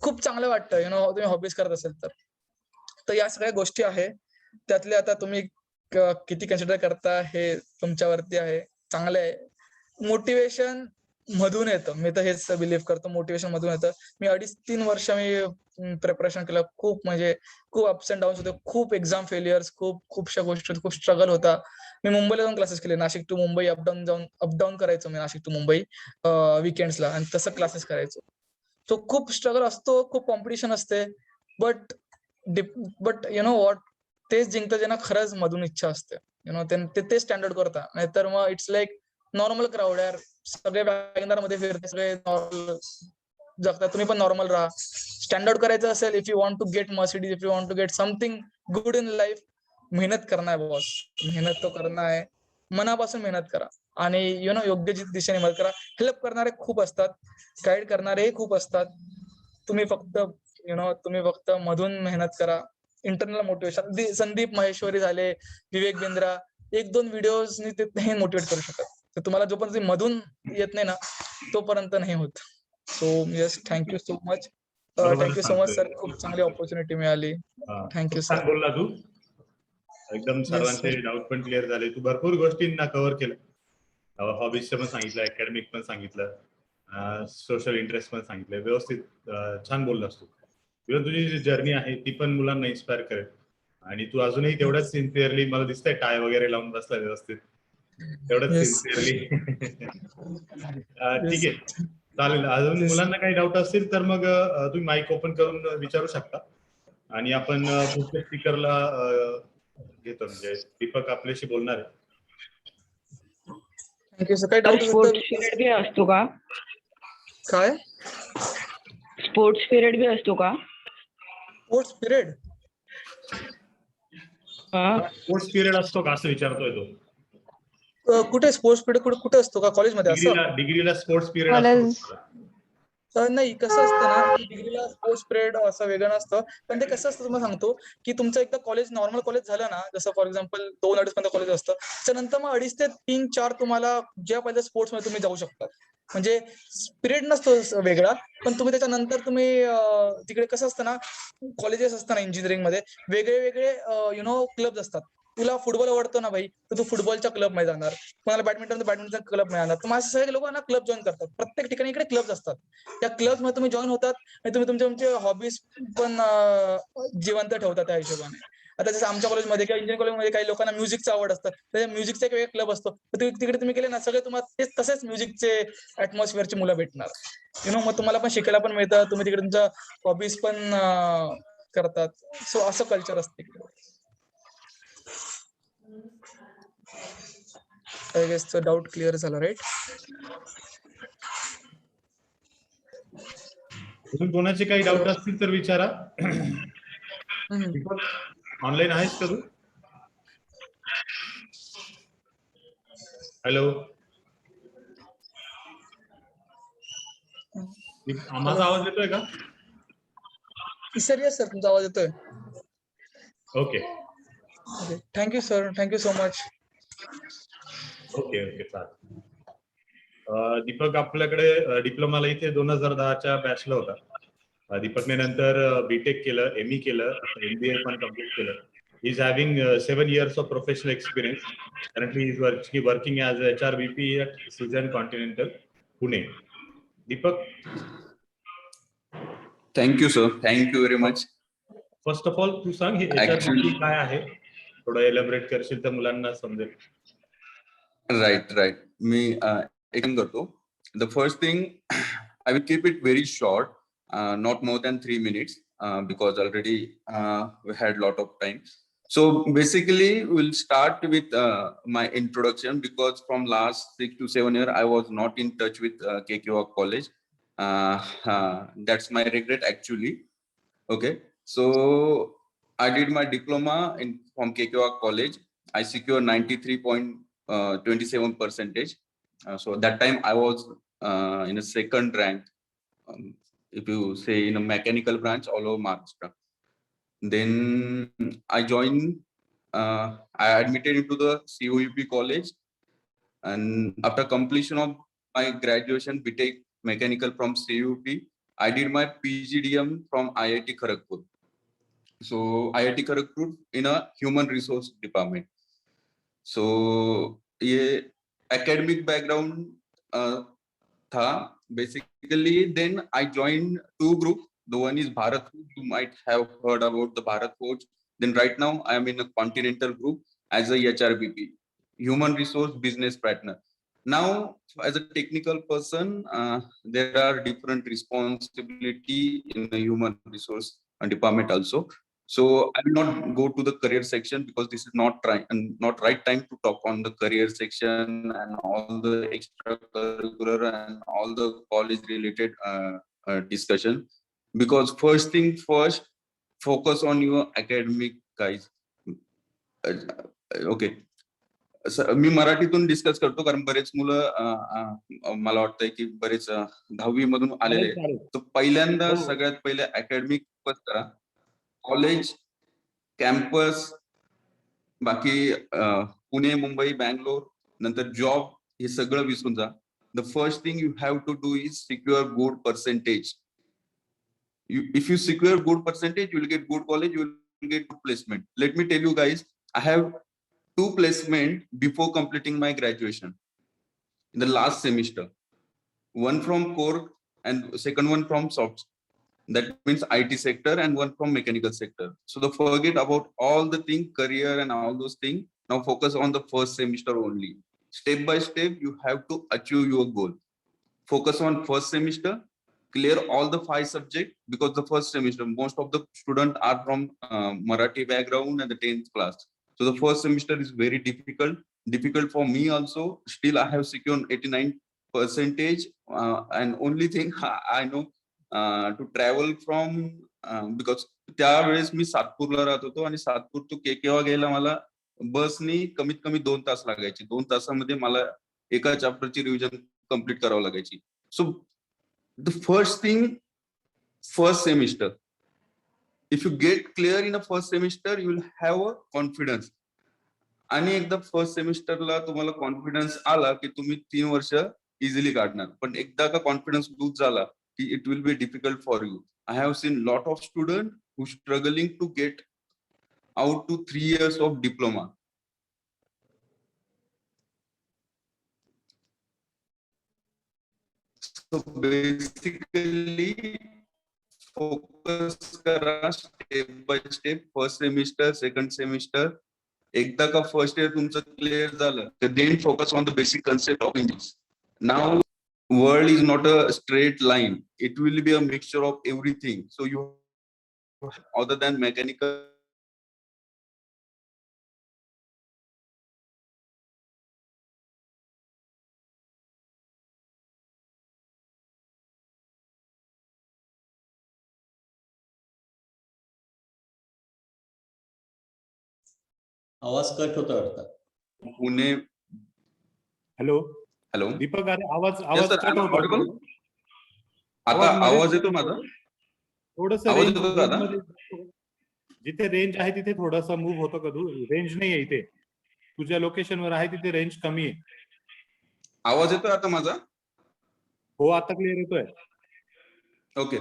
खूप चांगलं वाटतं तुम्ही हॉबीज करत असेल तर या सगळ्या गोष्टी आहे. त्यातले आता तुम्ही किती कन्सिडर करता हे तुमच्यावरती आहे. चांगलं आहे. मोटिवेशन मधून येतं. मी तर हेच बिलीव्ह करतो, मोटिवेशन मधून येतं. मी 2.5-3 वर्ष मी प्रिपरेशन केलं. खूप खूप अप्स अँड डाऊन्स होते. खूप एक्झाम फेलियर्स, खूपशा गोष्टी, खूप स्ट्रगल होता. मी मुंबईला जाऊन क्लासेस केले. नाशिक टू मुंबई अपडाऊन करायचो मी, नाशिक टू मुंबई विकेंड्सला, आणि तसं क्लासेस करायचो. सो खूप स्ट्रगल असतो, खूप कॉम्पिटिशन असते. बट व्हॉट, तेच जिंकतं ज्यांना खरंच मधून इच्छा असते. ते स्टँडर्ड करता. नाहीतर मग इट्स लाईक नॉर्मल क्राऊड यार. सगळे वॅगनर मध्ये फिरते, सगळे नॉर्मल जगतात. तुम्ही पण नॉर्मल राहा. स्टँडर्ड करायचं असेल, if you want to get Mercedes, if you want to get something good in life, मेहनत करना है बॉस. मेहनत तो करना है. मनापासून मेहनत करा आणि योग्य दिशेने मदत करा. हेल्प करणारे खूप असतात, गाईड करणारेही खूप असतात. तुम्ही फक्त मधून मेहनत करा. इंटरनल मोटिवेशन, संदीप माहेश्वरी झाले, विवेक बिंद्रा, 1-2 व्हिडिओजनी ते नाही मोटिवेट करू शकत. तर तुम्हाला जोपर्यंत मधून येत नाही ना तोपर्यंत नाही होत. So yes, thank you so much. Thank you so much sir. खूप चांगली ऑपॉर्च्युनिटी मिळाली. Thank you sir. छान बोलला तू. एकदम सर्वांचे डाऊट पण क्लिअर झाले. तू भरपूर गोष्टींना कव्हर केलं. हॉबीजचं पण सांगितलं, अकॅडमिक पण सांगितलं, सोशल इंटरेस्ट पण सांगितलं. व्यवस्थित छान बोललास तू. इव्हन तुझी जी जर्नी आहे ती पण मुलांना इन्स्पायर करेल. आणि तू अजूनही तेवढ्याच सिन्सिअरली, मला दिसतंय टाय वगैरे लावून बसला व्यवस्थित, तेवढंच सिन्सिअरली. ठीक आहे, चालेल. अजून मुलांना काही डाऊट असतील तर मग तुम्ही माईक ओपन करून विचारू शकता. आणि आपण पुढच्या स्पीकरला घेतो. म्हणजे दीपक आपल्याशी बोलणार आहे. Thank you sir. काही डाऊट स्पोर्ट्स पिरियड भी असतो का? काय स्पोर्ट्स पिरियड भी असतो का? Sports period? स्पोर्ट्स पिरियड असतो का असं विचारतोय तो. कुठे स्पोर्ट्स पिरियड कुठे असतो का कॉलेजमध्ये? असं डिग्रीला स्पोर्ट्स पिरियड कॉलेज असतो. नाही, कसं असतं ना, डिग्रीला स्पोर्ट्स पिरियड असं वेगळं नसतं. पण ते कसं असतं तुम्हाला सांगतो की तुमचं एकदा कॉलेज, नॉर्मल कॉलेज झालं ना, जसं फॉर एक्झाम्पल 2-2.5 पर्यंत कॉलेज असतं, त्यानंतर मग 2.5 ते 3-4 तुम्हाला ज्या पाहिजे स्पोर्ट्स मध्ये तुम्ही जाऊ शकता. म्हणजे पिरियड नसतो वेगळा, पण तुम्ही त्याच्यानंतर तुम्ही तिकडे कसं असतं ना, कॉलेजेस असताना इंजिनिअरिंग मध्ये वेगळे वेगळे क्लब्स असतात. तुला फुटबॉल आवडतो ना भाई, तर तू फुटबॉलच्या क्लब मध्ये जाणार. कोणाला बॅडमिंटन तर बॅडमिंटन क्लब मध्ये जाणार. तर माझे सगळे लोक ना क्लब जॉईन करतात. प्रत्येक ठिकाणी इकडे क्लब्स असतात. त्या क्लब्स मध्ये तुम्ही जॉईन होतात आणि तुम्ही तुमचे हॉबीज पण जिवंत ठेवतात त्या हिशोबाने. आता जसं आमच्या कॉलेजमध्ये किंवा इंजिनिअरिंग कॉलेजमध्ये काही लोकांना म्युझिकचं आवड असतं, तर म्युझिकचा एक वेगळा क्लब असतो. तर तिकडे तुम्ही गेले ना, सगळे तुम्हाला तसेच म्युझिकचे ऍटमॉस्फिअरची मुलं भेटणार. मग तुम्हाला पण शिकायला पण मिळतं, तुम्ही तिकडे तुमच्या हॉबीज पण करतात. सो असं कल्चर असते. आय गेस डाऊट क्लिअर झाला, राईट? अजून कोणाचे काही डाऊट असतील तर विचारा. हम्म. ऑनलाईन आहेस का तू? हॅलो, माझा आवाज येतोय का? सर येस सर, तुमचा आवाज येतोय. Okay thank you sir, thank you so much. Okay okay चालेल. दीपक आपल्याकडे डिप्लोमाला इथे 2010च्या बॅचला होता. दीपकने नंतर बीटेक केलं, ME केलं, MBA पण कम्प्लीट केलं. He is having 7 years of professional experience. Currently is working as HR VP at Suzen Continental, Pune. Deepak, thank you sir, thank you very much. First of all तू सांग हे HR VP काय आहे, थोडं एलॅबरेट करशील तर मुलांना समजेल. राईट. मी एक्सप्लेन करतो. The first thing, I will keep it very short, not more than 3 minutes, because already we had lot of time. So basically, we'll start with my introduction, because from last 6 to 7 years, I was not in touch with KKO College. That's my regret actually. Okay, so I did my diploma from KKO College. I secured 93.27%. So that time I was in a second rank, if you say in a mechanical branch all over Maharashtra. Then I joined, I admitted into the COUP college, and after completion of my graduation BTech mechanical from CUP, I did my PGDM from IIT Kharagpur. So IIT Kharagpur in a human resource department. So ये academic background था basically. Then I joined two groups. The one is Bharat Forge. You might have heard about the Bharat Forge. Then right now I am in a Continental group as a HRBP, Human Resource Business Partner. Now, as a technical person, there are different responsibility in the human resource department also. So I will not go to the career section, because this is not right time to talk on the career section and all the extracurricular and all the college related discussion. Because first thing first, focus on your academic, guys. Okay. मी मराठीतून discuss करतो, कारण बरेच मुलं मला वाटतंय की बरेच 10वी मधून आलेले आहेत. तर पहिल्यांदा सगळ्यात पहिले अकॅडमिक करा, कॉलेज, कॅम्पस, बाकी पुणे, मुंबई, बँगलोर, नंतर जॉब, हे सगळं विसरून जा. The first thing you have to do is secure good percentage. If you secure good percentage, you will get good college, you will get good placement. Let me tell you guys, I have 2 placement before completing my graduation in the last semester. One from core and second one from soft. That means IT sector, and one from mechanical sector. So the forget about all the thing, career and all those things. Now focus on the first semester only. Step by step, you have to achieve your goal. Focus on first semester, clear all the 5 subjects, because the first semester, most of the students are from Marathi background and the 10th class. So the first semester is very difficult for me also. Still, I have secured 89%. And only thing I know, to travel from, because त्यावेळेस मी सातपूरला राहत होतो, आणि Satpur to केकेवा गेला मला बसनी कमीत कमी 2 तास लागायचे. 2 तासामध्ये मला एका चॅप्टरची रिव्हिजन कंप्लीट करावं लागायची. So the first thing, first semester, if you get clear in a first semester, you will have a confidence. आणि एकदा फर्स्ट सेमिस्टरला तुम्हाला कॉन्फिडन्स आला की तुम्ही 3 वर्ष इझिली काढणार. पण एकदा का कॉन्फिडन्स लूज झाला की it will be difficult for you. I have seen lot of student who struggling to get out to 3 years of diploma. So basically focus करा step by step, first semester, second semester. एकदा का first year तुमचं clear झालं, then focus on the basic concept of English. Now world is not a straight line. It will be a mixture of everything. So you, other than mechanical, आवाज cut होता वाटतं. Pune. Hello hello. Deepak, अरे आवाज Yes, sir. Cut I'm होतो. audible? आता आवाज येतो माझा? थोडस आवाज येतो का आता? जिथे रेंज आहे तिथे थोडासा मूव्ह होतो का तू? रेंज नाही आहे इथे, तुझ्या लोकेशन वर आहे तिथे रेंज कमी आहे. आवाज येतोय आता माझा? हो, आता क्लिअर येतोय. ओके,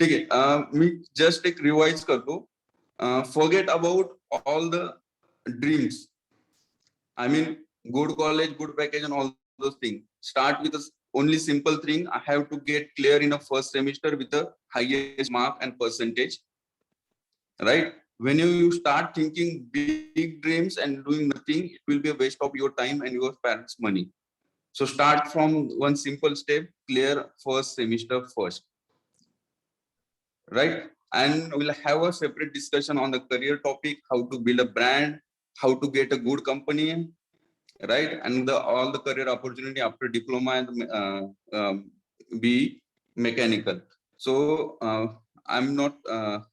ठीक आहे. मी जस्ट एक रिवाइज करतो. Forget about all the dreams. I mean, good college, good package, and all those things. Start with the only simple thing. I have to get clear in a first semester with the highest mark and percentage. Right? When you start thinking big dreams and doing nothing, it will be a waste of your time and your parents' money. So start from one simple step, clear first semester first. Right? And we'll have a separate discussion on the career topic, how to build a brand, how to get a good company, right? And all the career opportunity after diploma and be mechanical. So I'm not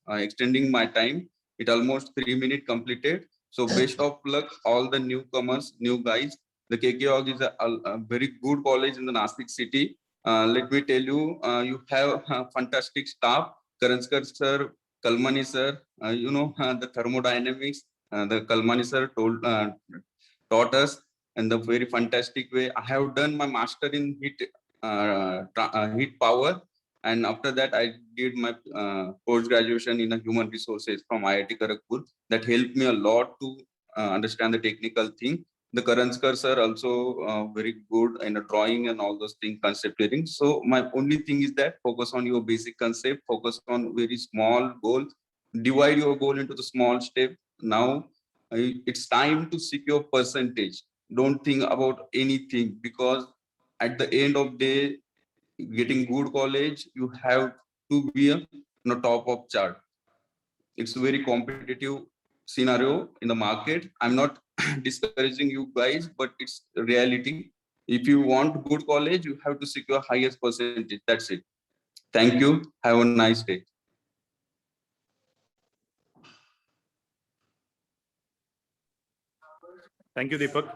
extending my time. It almost 3 minutes completed. So best of luck all the newcomers, new guys. The KKOG is a very good college in the Nashik city. Let me tell you, you have fantastic staff. Karanskar sir, Kalmani sir, you know, the thermodynamics, the Kalmani sir taught us in the very fantastic way. I have done my master in heat power, and after that I did my post graduation in human resources from IIT Kharagpur. That helped me a lot to understand the technical thing. The Karanskar sir also very good in drawing and all those things, concept clearing. So my only thing is that focus on your basic concept, focus on very small goals, divide your goal into the small step. Now it's time to secure percentage. Don't think about anything, because at the end of day, getting good college, you have to be on the top of chart. It's a very competitive scenario in the market. I'm not discouraging you guys, but it's reality. If you want good college, you have to secure highest percentage. That's it. Thank you. Have a nice day. Thank you, Deepak.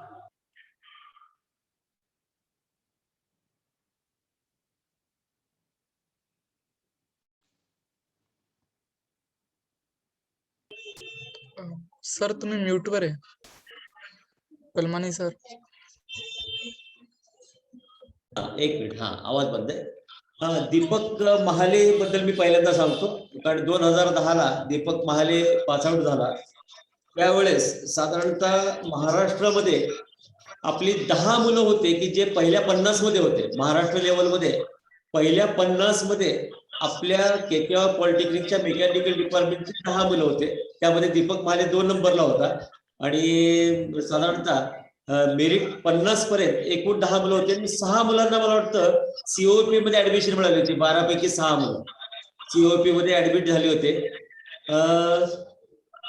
Sir तुम्ही mute वर आहे. कलमानी sir. एक minute. हा, आवाज बंद आहे. दीपक महाले बद्दल मी पहिल्यांदा सांगतो, कारण 2010 ला दीपक महाले पास आउट झाला. त्यावेळेस साधारणतः महाराष्ट्रामध्ये आपली 10 मुलं होते की जे पहिल्या 50 मध्ये होते. महाराष्ट्र लेवलमध्ये पहिल्या 50 मध्ये आपल्या केकेआर पॉलिटेक्निकच्या मेकॅनिकल डिपार्टमेंटचे 10 मुलं होते. त्यामध्ये दीपक महाले 2 नंबरला होता. आणि साधारणतः मेरिट 50 पर्यंत एकूण 10 मुलं होते. आणि 6 मुलांना मला वाटतं सीओपी मध्ये ऍडमिशन मिळाली होती. 12 पैकी 6 मुलं सीओपी मध्ये ऍडमिट झाले होते.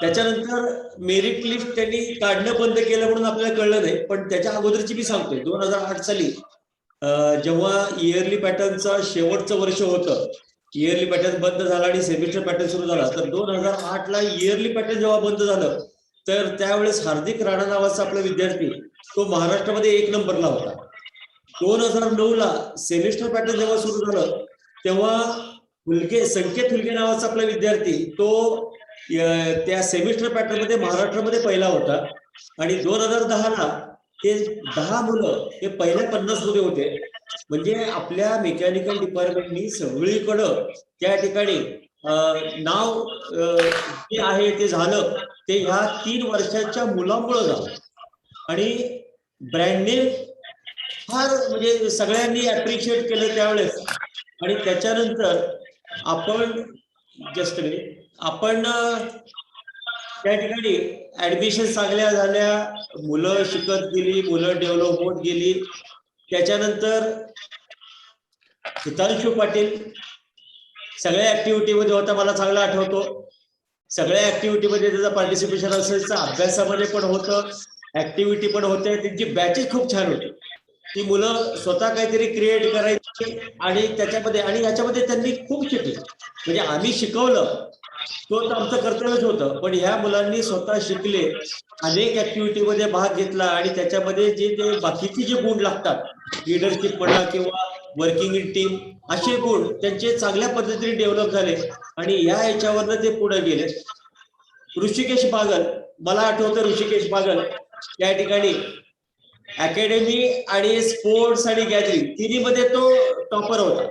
त्याच्यानंतर मेरिट लिस्ट त्यांनी काढणं बंद केलं म्हणून आपल्याला कळलं नाही. पण त्याच्या अगोदरची मी सांगतोय, 2008 साली जेव्हा इयरली पॅटर्नचं शेवटचं वर्ष होतं, इयरली पॅटर्न बंद झाला आणि सेमिस्टर पॅटर्न सुरू झाला. तर 2008 ला इयरली पॅटर्न जेव्हा बंद झालं, तर त्यावेळेस हार्दिक राणा नावाचा आपला विद्यार्थी तो महाराष्ट्रामध्ये 1 नंबरला होता. 2009 ला सेमिस्टर पॅटर्न जेव्हा सुरू झालं, तेव्हा संकेत हुलगे नावाचा आपला विद्यार्थी तो त्या सेमिस्टर पॅटर्न मध्ये महाराष्ट्रामध्ये पहिला होता. आणि 2010 ला ते 10 मुलं हे पहिल्या 50 मध्ये होते. म्हणजे आपल्या मेकॅनिकल डिपार्टमेंटनी सगळीकडं त्या ठिकाणी नाव जे आहे ते झालं ते ह्या 3 वर्षाच्या मुलामुळं झालं. आणि ब्रँड फार म्हणजे सगळ्यांनी अप्रिशिएट केलं त्यावेळेस. आणि त्याच्यानंतर आपण जस्ट आपण त्या ठिकाणी ऍडमिशन चांगल्या झाल्या, मुलं शिकत गेली, मुलं डेव्हलप होत गेली. त्याच्यानंतर हितांशु पाटील सगळ्या ऍक्टिव्हिटीमध्ये होता, मला चांगला आठवतो. सगळ्या ऍक्टिव्हिटीमध्ये त्याचं पार्टिसिपेशन असायचं, अभ्यासामध्ये पण होतं, ऍक्टिव्हिटी पण होते. त्यांची बॅचेस खूप छान होती. ती मुलं स्वतः काहीतरी क्रिएट करायची आणि त्याच्यामध्ये आणि याच्यामध्ये त्यांनी खूप शिकले. म्हणजे आम्ही शिकवलं तो तर आमचं कर्तव्यच होतं, पण ह्या मुलांनी स्वतः शिकले, अनेक ऍक्टिव्हिटीमध्ये भाग घेतला आणि त्याच्यामध्ये जे ते बाकीचे जे गुण लागतात, लिडरशिप म्हणा किंवा वर्किंग इन टीम, असे गुण त्यांचे चांगल्या पद्धतीने डेव्हलप झाले आणि या ह्याच्यावरनं ते पुढे गेले. ऋषिकेश बागल, मला आठवतं ऋषिकेश बागल या ठिकाणी अकॅडमी आणि स्पोर्ट्स आणि गॅदरिंग तिन्हीमध्ये तो टॉपर होता.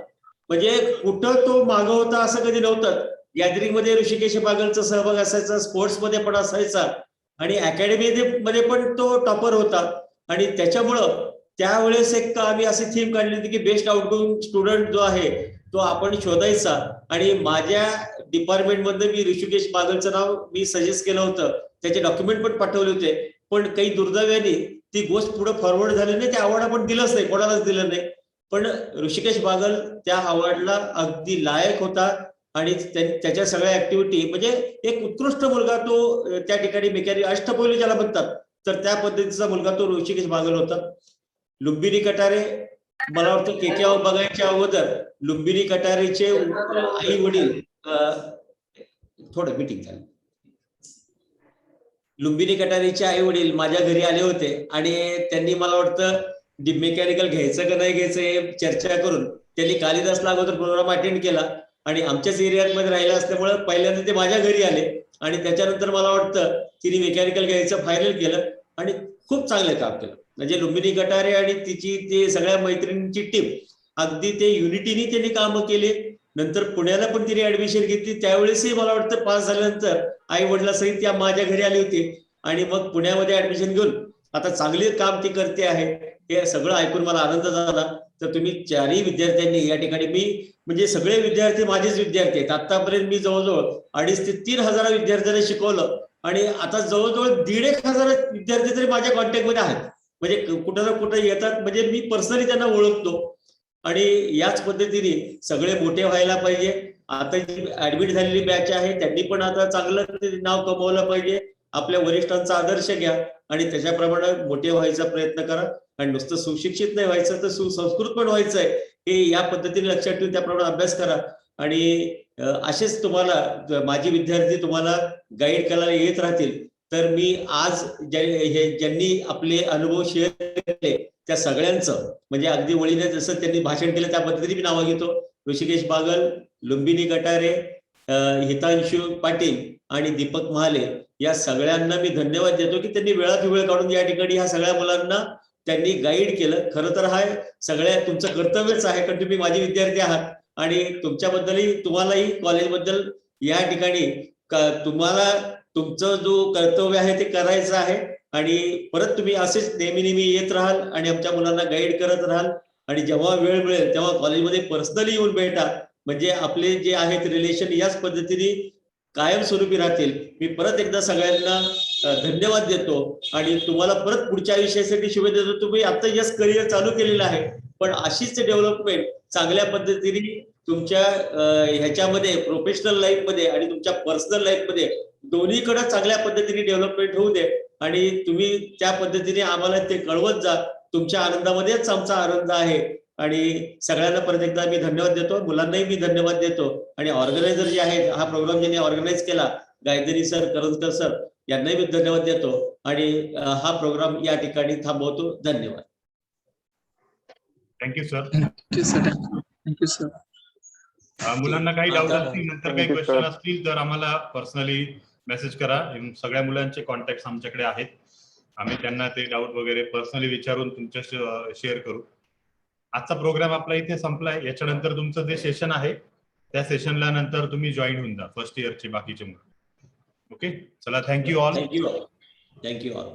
म्हणजे कुठं तो मागं होता असं कधी नव्हतं. गॅदरिंग मध्ये ऋषिकेश बागलचा सहभाग असायचा, स्पोर्ट्स मध्ये पण असायचा आणि अकॅडमी मध्ये पण तो टॉपर होता. आणि त्याच्यामुळं त्यावेळेस एक आम्ही अशी थीम काढली होती की बेस्ट आउटगोइंग स्टुडंट जो आहे तो आपण शोधायचा. आणि माझ्या डिपार्टमेंटमध्ये मी ऋषिकेश बागलचं नाव मी सजेस्ट केलं होतं, त्याचे डॉक्युमेंट पण पाठवले होते. पण काही दुर्दैवाने ती गोष्ट पुढे फॉरवर्ड झाली नाही, त्या अवॉर्ड आपण दिलंच नाही, कोणालाच दिलं नाही. पण ऋषिकेश बागल त्या अवॉर्डला अगदी लायक होता आणि त्याच्या सगळ्या ऍक्टिव्हिटी म्हणजे एक उत्कृष्ट मुलगा तो त्या ठिकाणी मेकॅनिक अष्टपैलू ज्याला म्हणतात तर त्या पद्धतीचा मुलगा तो ऋषिकेश बागल होता. लुंबिनी कटारे, मला वाटतं केकेआव बघायच्या अगोदर लुंबिनी कटारेचे आई वडील थोडं मीटिंग झाली. लुंबिनी कटारेचे आई वडील माझ्या घरी आले होते आणि त्यांनी मला वाटतं मेकॅनिकल घ्यायचं का नाही घ्यायचं हे चर्चा करून त्यांनी कालिदासला अगोदर प्रोग्राम अटेंड केला आणि आमच्याच एरियामध्ये राहिला असल्यामुळे पहिल्यांदा ते माझ्या घरी आले आणि त्याच्यानंतर मला वाटतं तिने मेकॅनिकल घ्यायचं फायनल केलं आणि खूप चांगलं काम केलं. म्हणजे लुंबिनी कटारे आणि तिची ते सगळ्या मैत्रिणींची टीम अगदी ते युनिटीनी त्यांनी कामं केली. नंतर पुण्याला पण तिने ऍडमिशन घेतली, त्यावेळेसही मला वाटतं पास झाल्यानंतर आई वडिलांसहित त्या माझ्या घरी आली होती आणि मग पुण्यामध्ये ऍडमिशन घेऊन आता चांगले काम ती करते आहे. हे सगळं ऐकून मला आनंद झाला. तर तुम्ही चारही विद्यार्थ्यांनी या ठिकाणी मी म्हणजे सगळे विद्यार्थी माझेच विद्यार्थी आहेत. आतापर्यंत मी जवळजवळ 2,500 ते 3,000 विद्यार्थ्यांना शिकवलं आणि आता जवळजवळ 1,500 विद्यार्थी तरी माझ्या कॉन्टॅक्टमध्ये आहेत. म्हणजे कुठं ना कुठं येतात, म्हणजे मी पर्सनली त्यांना ओळखतो आणि याच पद्धतीने सगळे मोठे व्हायला पाहिजे. आता जी ऍडमिट झालेली बॅच आहे त्यांनी पण आता चांगलं नाव कमवलं पाहिजे. आपल्या वरिष्ठांचा आदर्श घ्या आणि त्याच्याप्रमाणे मोठे व्हायचा प्रयत्न करा. आणि नुसतं सुशिक्षित नाही व्हायचं तर सुसंस्कृत पण व्हायचं आहे, हे या पद्धतीने लक्षात ठेवून त्याप्रमाणे अभ्यास करा. आणि असेच तुम्हाला माझे विद्यार्थी तुम्हाला गाईड करायला येत राहतील. तर मी आज ज्यांनी आपले अनुभव शेअर केले त्या सगळ्यांचं म्हणजे अगदी वळीने जसं त्यांनी भाषण केलं त्या पद्धतीने मी नावं घेतो. ऋषिकेश बागल, लुंबिनी कटारे, हितांशु पाटील आणि दीपक महाले या सगळ्यांना मी धन्यवाद देतो की त्यांनी वेळात वेळ काढून या ठिकाणी ह्या सगळ्या मुलांना त्यांनी गाईड केलं. खरं तर हा सगळ्या तुमचं कर्तव्यच आहे, कारण तुम्ही माझे विद्यार्थी आहात आणि तुमच्याबद्दलही तुम्हालाही कॉलेजबद्दल या ठिकाणी तुम्हाला तुमचं जो कर्तव्य आहे ते करायचं आहे. आणि परत तुम्ही असेच नेहमी नेहमी येत राहाल आणि आमच्या मुलांना गाईड करत राहाल आणि जेव्हा वेळ मिळेल तेव्हा कॉलेजमध्ये पर्सनली येऊन भेटा. म्हणजे आपले जे आहेत रिलेशन याच पद्धतीने कायमस्वरूपी राहतील. मी परत एकदा सगळ्यांना धन्यवाद देतो आणि तुम्हाला परत पुढच्या विषयासाठी शुभेच्छा देतो. तुम्ही आता यस करिअर चालू केलेलं आहे, पण अशीच डेव्हलपमेंट चांगल्या पद्धतीने तुमच्या ह्याच्यामध्ये प्रोफेशनल लाईफ मध्ये आणि तुमच्या पर्सनल लाईफ मध्ये दोन्हीकडे चांगल्या पद्धतीने डेव्हलपमेंट होऊ दे आणि तुम्ही त्या पद्धतीने आम्हाला ते कळवत जा. तुमच्या आनंदामध्येच आमचा आनंद आहे. आणि सगळ्यांना परत एकदा मी धन्यवाद देतो, मुलांनाही मी धन्यवाद देतो आणि ऑर्गनायझर जे आहेत हा प्रोग्राम ज्यांनी ऑर्गनाईज केला गायत्री सर, करंजकर सर यांनाही मी धन्यवाद देतो आणि हा प्रोग्राम या ठिकाणी थांबवतो. धन्यवाद. Thank you sir. Thank you sir. मुलांना काही डाऊट आता- असतील, नंतर Thank काही you, क्वेश्चन sir. असतील तर आम्हाला पर्सनली मेसेज करा. सगळ्या मुलांचे कॉन्टॅक्ट आमच्याकडे आहेत. आम्ही त्यांना ते डाऊट वगैरे पर्सनली विचारून तुमच्याशी शेअर करू. आजचा प्रोग्राम आपला इथे संपलाय. याच्यानंतर तुमचं जे सेशन आहे त्या सेशनला नंतर तुम्ही जॉईन होऊन जा फर्स्ट इयरचे बाकीचे मुलं. ओके, चला, थँक्यू ऑल. Thank you all.